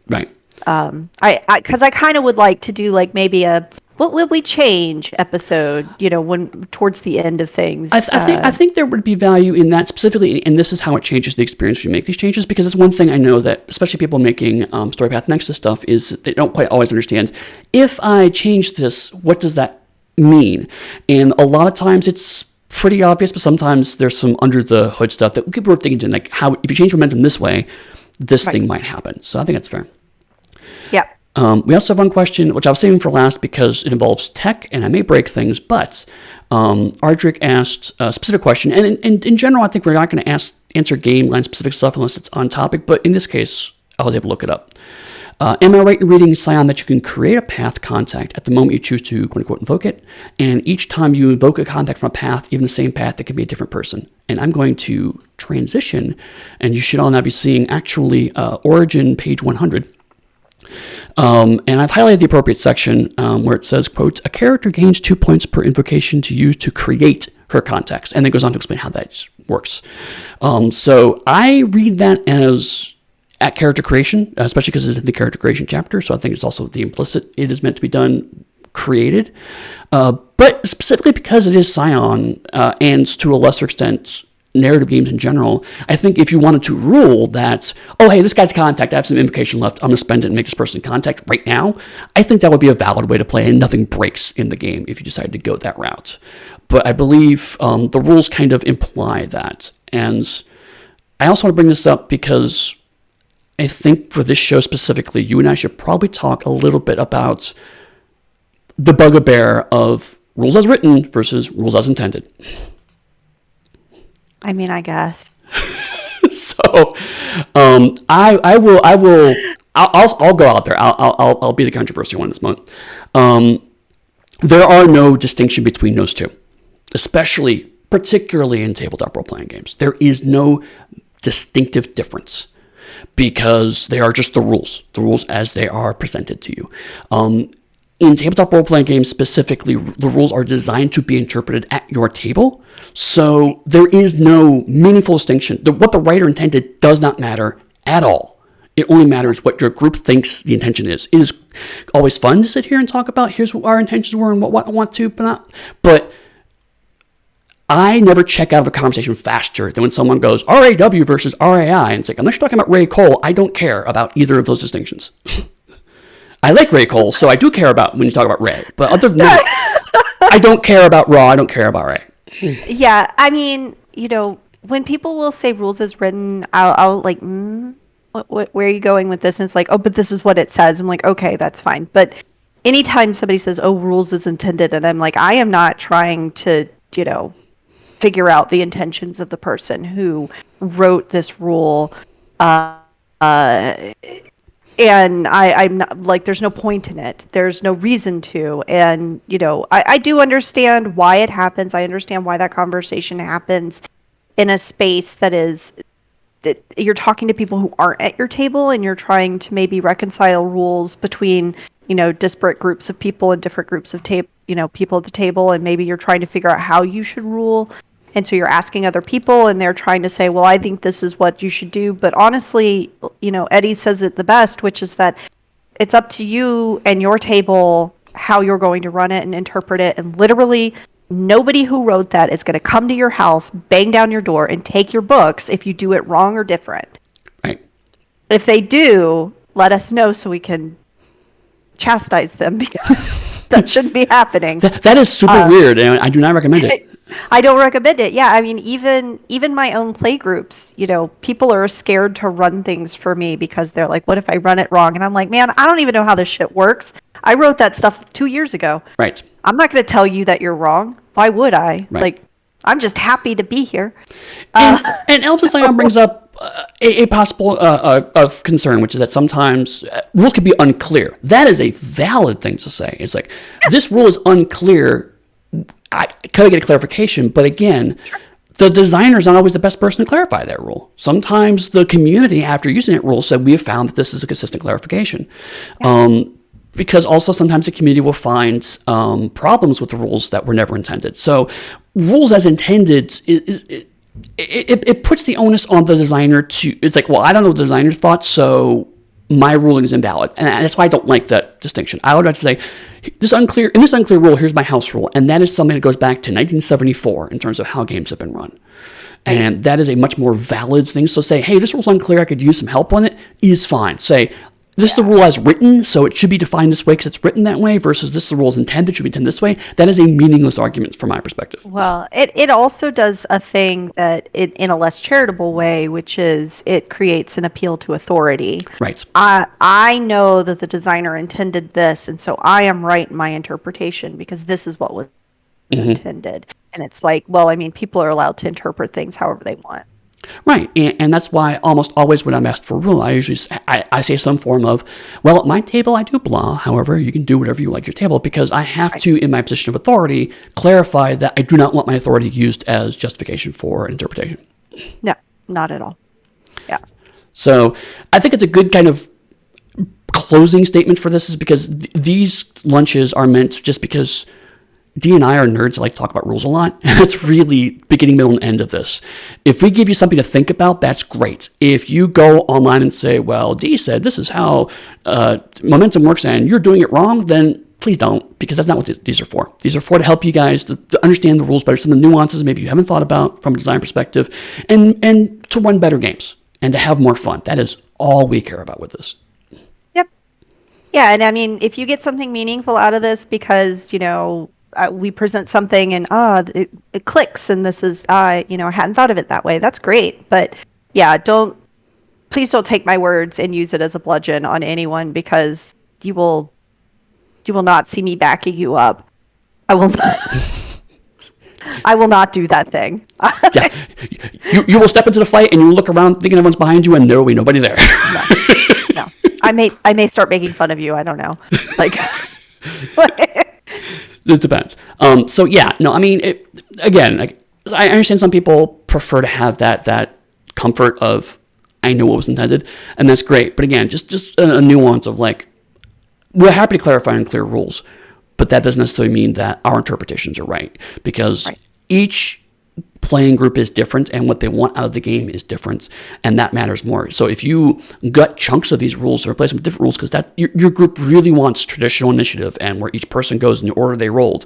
Right. Because I kind of would like to do like maybe a what would we change episode, when towards the end of things. I think there would be value in that specifically, and this is how it changes the experience when you make these changes, because it's one thing I know that especially people making Storypath Nexus stuff is they don't quite always understand, if I change this, what does that mean? And a lot of times it's pretty obvious, but sometimes there's some under the hood stuff that people are thinking, like how if you change momentum this way, this thing might happen. So I think that's fair. Yeah. We also have one question, which I was saving for last because it involves tech, and I may break things, but Ardrick asked a specific question, and in general, I think we're not going to answer game line-specific stuff unless it's on topic, but in this case, I was able to look it up. Am I right in reading, Scion, that you can create a path contact at the moment you choose to, quote-unquote, invoke it, and each time you invoke a contact from a path, even the same path, it can be a different person? And I'm going to transition, and you should all now be seeing, actually, Origin, page 100. And I've highlighted the appropriate section where it says, quote, a character gains 2 points per invocation to use to create her contacts. And then goes on to explain how that works. So I read that as at character creation, especially because it's in the character creation chapter. So I think it's also the implicit, it is meant to be done created. But specifically because it is Scion, and to a lesser extent, narrative games in general, I think if you wanted to rule that, oh, hey, this guy's contact, I have some invocation left, I'm going to spend it and make this person contact right now, I think that would be a valid way to play, and nothing breaks in the game if you decide to go that route. But I believe the rules kind of imply that. And I also want to bring this up because I think for this show specifically, you and I should probably talk a little bit about the bugaboo of rules as written versus rules as intended. I mean, I guess. So, I'll go out there. I'll be the controversial one this month. There are no distinction between those two, particularly in tabletop role-playing games. There is no distinctive difference because they are just the rules as they are presented to you. In tabletop role-playing games specifically, the rules are designed to be interpreted at your table, so there is no meaningful distinction. What the writer intended does not matter at all It only matters what your group thinks the intention is. It is always fun to sit here and talk about here's what our intentions were and what I want to, but I never check out of a conversation faster than when someone goes RAW versus RAI, and it's like, unless you're talking about Ray Cole, I don't care about either of those distinctions. I like Ray Cole, so I do care about when you talk about Ray, but other than that, I don't care about Raw, I don't care about Ray. Yeah, I mean, when people will say rules as written, I'll like, where are you going with this? And it's like, oh, but this is what it says. I'm like, okay, that's fine. But anytime somebody says, oh, rules is intended, and I'm like, I am not trying to, figure out the intentions of the person who wrote this rule. And I'm not like, there's no point in it. There's no reason to. And, I do understand why it happens. I understand why that conversation happens in a space that you're talking to people who aren't at your table, and you're trying to maybe reconcile rules between, disparate groups of people and different groups of people at the table. And maybe you're trying to figure out how you should rule. And so you're asking other people, and they're trying to say, well, I think this is what you should do. But honestly, Eddy says it the best, which is that it's up to you and your table how you're going to run it and interpret it. And literally, nobody who wrote that is going to come to your house, bang down your door, and take your books if you do it wrong or different. Right. If they do, let us know so we can chastise them, because that shouldn't be happening. That is super weird, and I do not recommend it. I don't recommend it. Yeah, I mean, even my own play groups, people are scared to run things for me because they're like, what if I run it wrong? And I'm like, man, I don't even know how this shit works. I wrote that stuff 2 years ago. Right. I'm not going to tell you that you're wrong. Why would I? Right. Like, I'm just happy to be here. And Elvis Scion brings up a possible of concern, which is that sometimes rules can be unclear. That is a valid thing to say. It's like, this rule is unclear. Can I get a clarification? But again, the designer is not always the best person to clarify that rule. Sometimes the community, after using that rule, said, we have found that this is a consistent clarification. Yeah. Because also sometimes the community will find problems with the rules that were never intended. So rules as intended, it puts the onus on the designer to, it's like, well, I don't know what the designer thought, so my ruling is invalid. And that's why I don't like that distinction. I would have to say, in this unclear rule, here's my house rule. And that is something that goes back to 1974 in terms of how games have been run. And that is a much more valid thing. So say, hey, this rule's unclear, I could use some help on it, is fine. Say, this is the rule as written, so it should be defined this way because it's written that way, versus this is the rule as intended, should be intended this way. That is a meaningless argument from my perspective. Well, it also does a thing that in a less charitable way, which is it creates an appeal to authority. Right. I know that the designer intended this, and so I am right in my interpretation because this is what was intended. And it's like, well, I mean, people are allowed to interpret things however they want. Right, and that's why almost always when I'm asked for a rule, I usually I say some form of, well, at my table I do blah, however, you can do whatever you like your table, because I have to, in my position of authority, clarify that I do not want my authority used as justification for interpretation. No, not at all. Yeah. So I think it's a good kind of closing statement for this, is because these lunches are meant just because D and I are nerds that like to talk about rules a lot. That's really beginning, middle, and end of this. If we give you something to think about, that's great. If you go online and say, well, D said this is how momentum works and you're doing it wrong, then please don't, because that's not what these are for. These are for to help you guys to understand the rules better, some of the nuances maybe you haven't thought about from a design perspective, and to run better games and to have more fun. That is all we care about with this. Yep. Yeah, and I mean, if you get something meaningful out of this because, we present something and it clicks, and this is I hadn't thought of it that way. That's great, but yeah, please don't take my words and use it as a bludgeon on anyone, because you will not see me backing you up. I will not. I will not do that thing. Yeah, you will step into the fight and you look around thinking everyone's behind you and there will be nobody there. No. I may start making fun of you. I don't know. Like. It depends. So yeah, no, I mean, again, I understand some people prefer to have that comfort of, I know what was intended, and that's great. But again, just a nuance of like, we're happy to clarify and clear rules, but that doesn't necessarily mean that our interpretations are right, because each playing group is different and what they want out of the game is different, and that matters more. So if you gut chunks of these rules or replace them with different rules because that your group really wants traditional initiative and where each person goes in the order they rolled,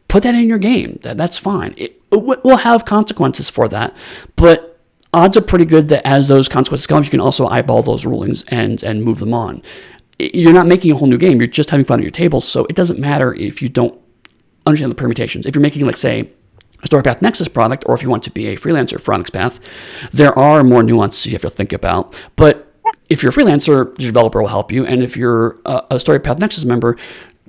put that in your game. That's fine. It will have consequences for that, but odds are pretty good that as those consequences come, you can also eyeball those rulings and move them on. You're not making a whole new game. You're just having fun at your table, so it doesn't matter if you don't understand the permutations. If you're making, like, say, a Storypath Nexus product, or if you want to be a freelancer for Onyx Path, there are more nuances you have to think about. But if you're a freelancer, your developer will help you. And if you're a Storypath Nexus member,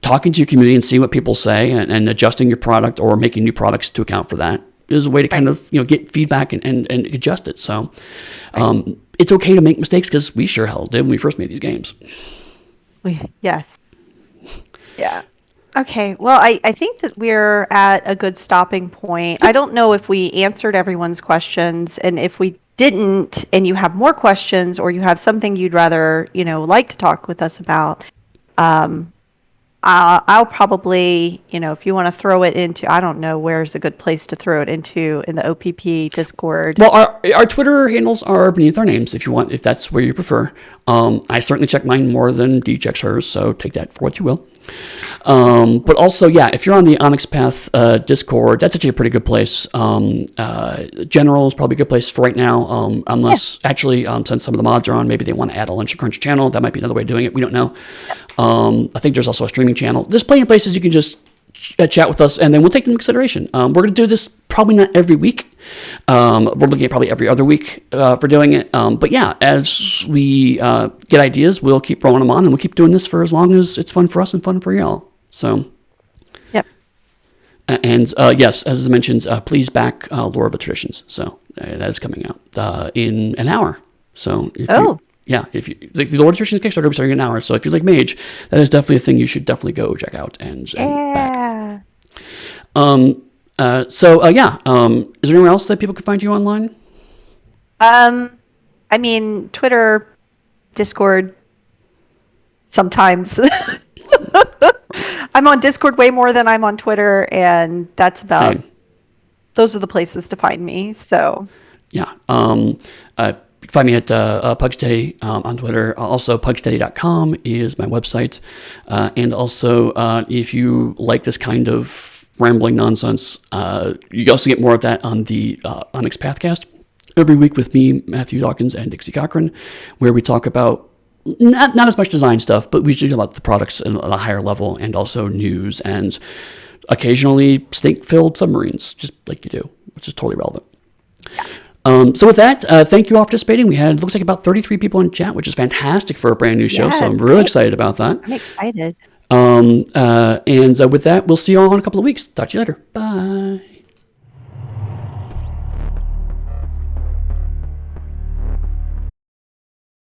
talking to your community and see what people say and adjusting your product or making new products to account for that is a way to kind of get feedback and adjust it. So it's okay to make mistakes because we sure hell did when we first made these games. Yes. Yeah. Okay, well, I think that we're at a good stopping point. I don't know if we answered everyone's questions, and if we didn't, and you have more questions, or you have something you'd rather, like to talk with us about, I'll probably, if you want to throw it into, I don't know where's a good place to throw it into in the OPP Discord. Well, our Twitter handles are beneath our names if that's where you prefer. I certainly check mine more than Dee checks hers, so take that for what you will. But also, if you're on the Onyx Path Discord, that's actually a pretty good place. General is probably a good place for right now, unless actually, since some of the mods are on, maybe they want to add a Lunch and Crunch channel. That might be another way of doing it. We don't know. I think there's also a streaming channel. There's plenty of places you can just chat with us, and then we'll take them into consideration. We're going to do this probably not every week. We're looking at probably every other week for doing it. But as we get ideas, we'll keep rolling them on, and we'll keep doing this for as long as it's fun for us and fun for y'all. So, yep. And yes, as I mentioned, please back Lore of the Traditions. So that is coming out in an hour. So if you like the Lore of the Traditions Kickstarter will be starting in an hour. So if you like Mage, that is definitely a thing you should definitely go check out and back. Is there anywhere else that people can find you online? I mean, Twitter, Discord, sometimes. I'm on Discord way more than I'm on Twitter, and that's about. Same. Those are the places to find me. So. Yeah. You can find me at Pugsteady on Twitter. Also, pugsteady.com is my website. And also, if you like this kind of rambling nonsense, you also get more of that on the Onyx Pathcast every week with me, Matthew Dawkins, and Dixie Cochran, where we talk about not as much design stuff, but we usually talk about the products at a higher level, and also news, and occasionally snake-filled submarines, just like you do, which is totally relevant. So with that, thank you all for participating. We had, looks like about 33 people in chat, which is fantastic for a brand new show. So I'm really excited about that. I'm excited. And with that, we'll see you all in a couple of weeks. Talk to you later. Bye.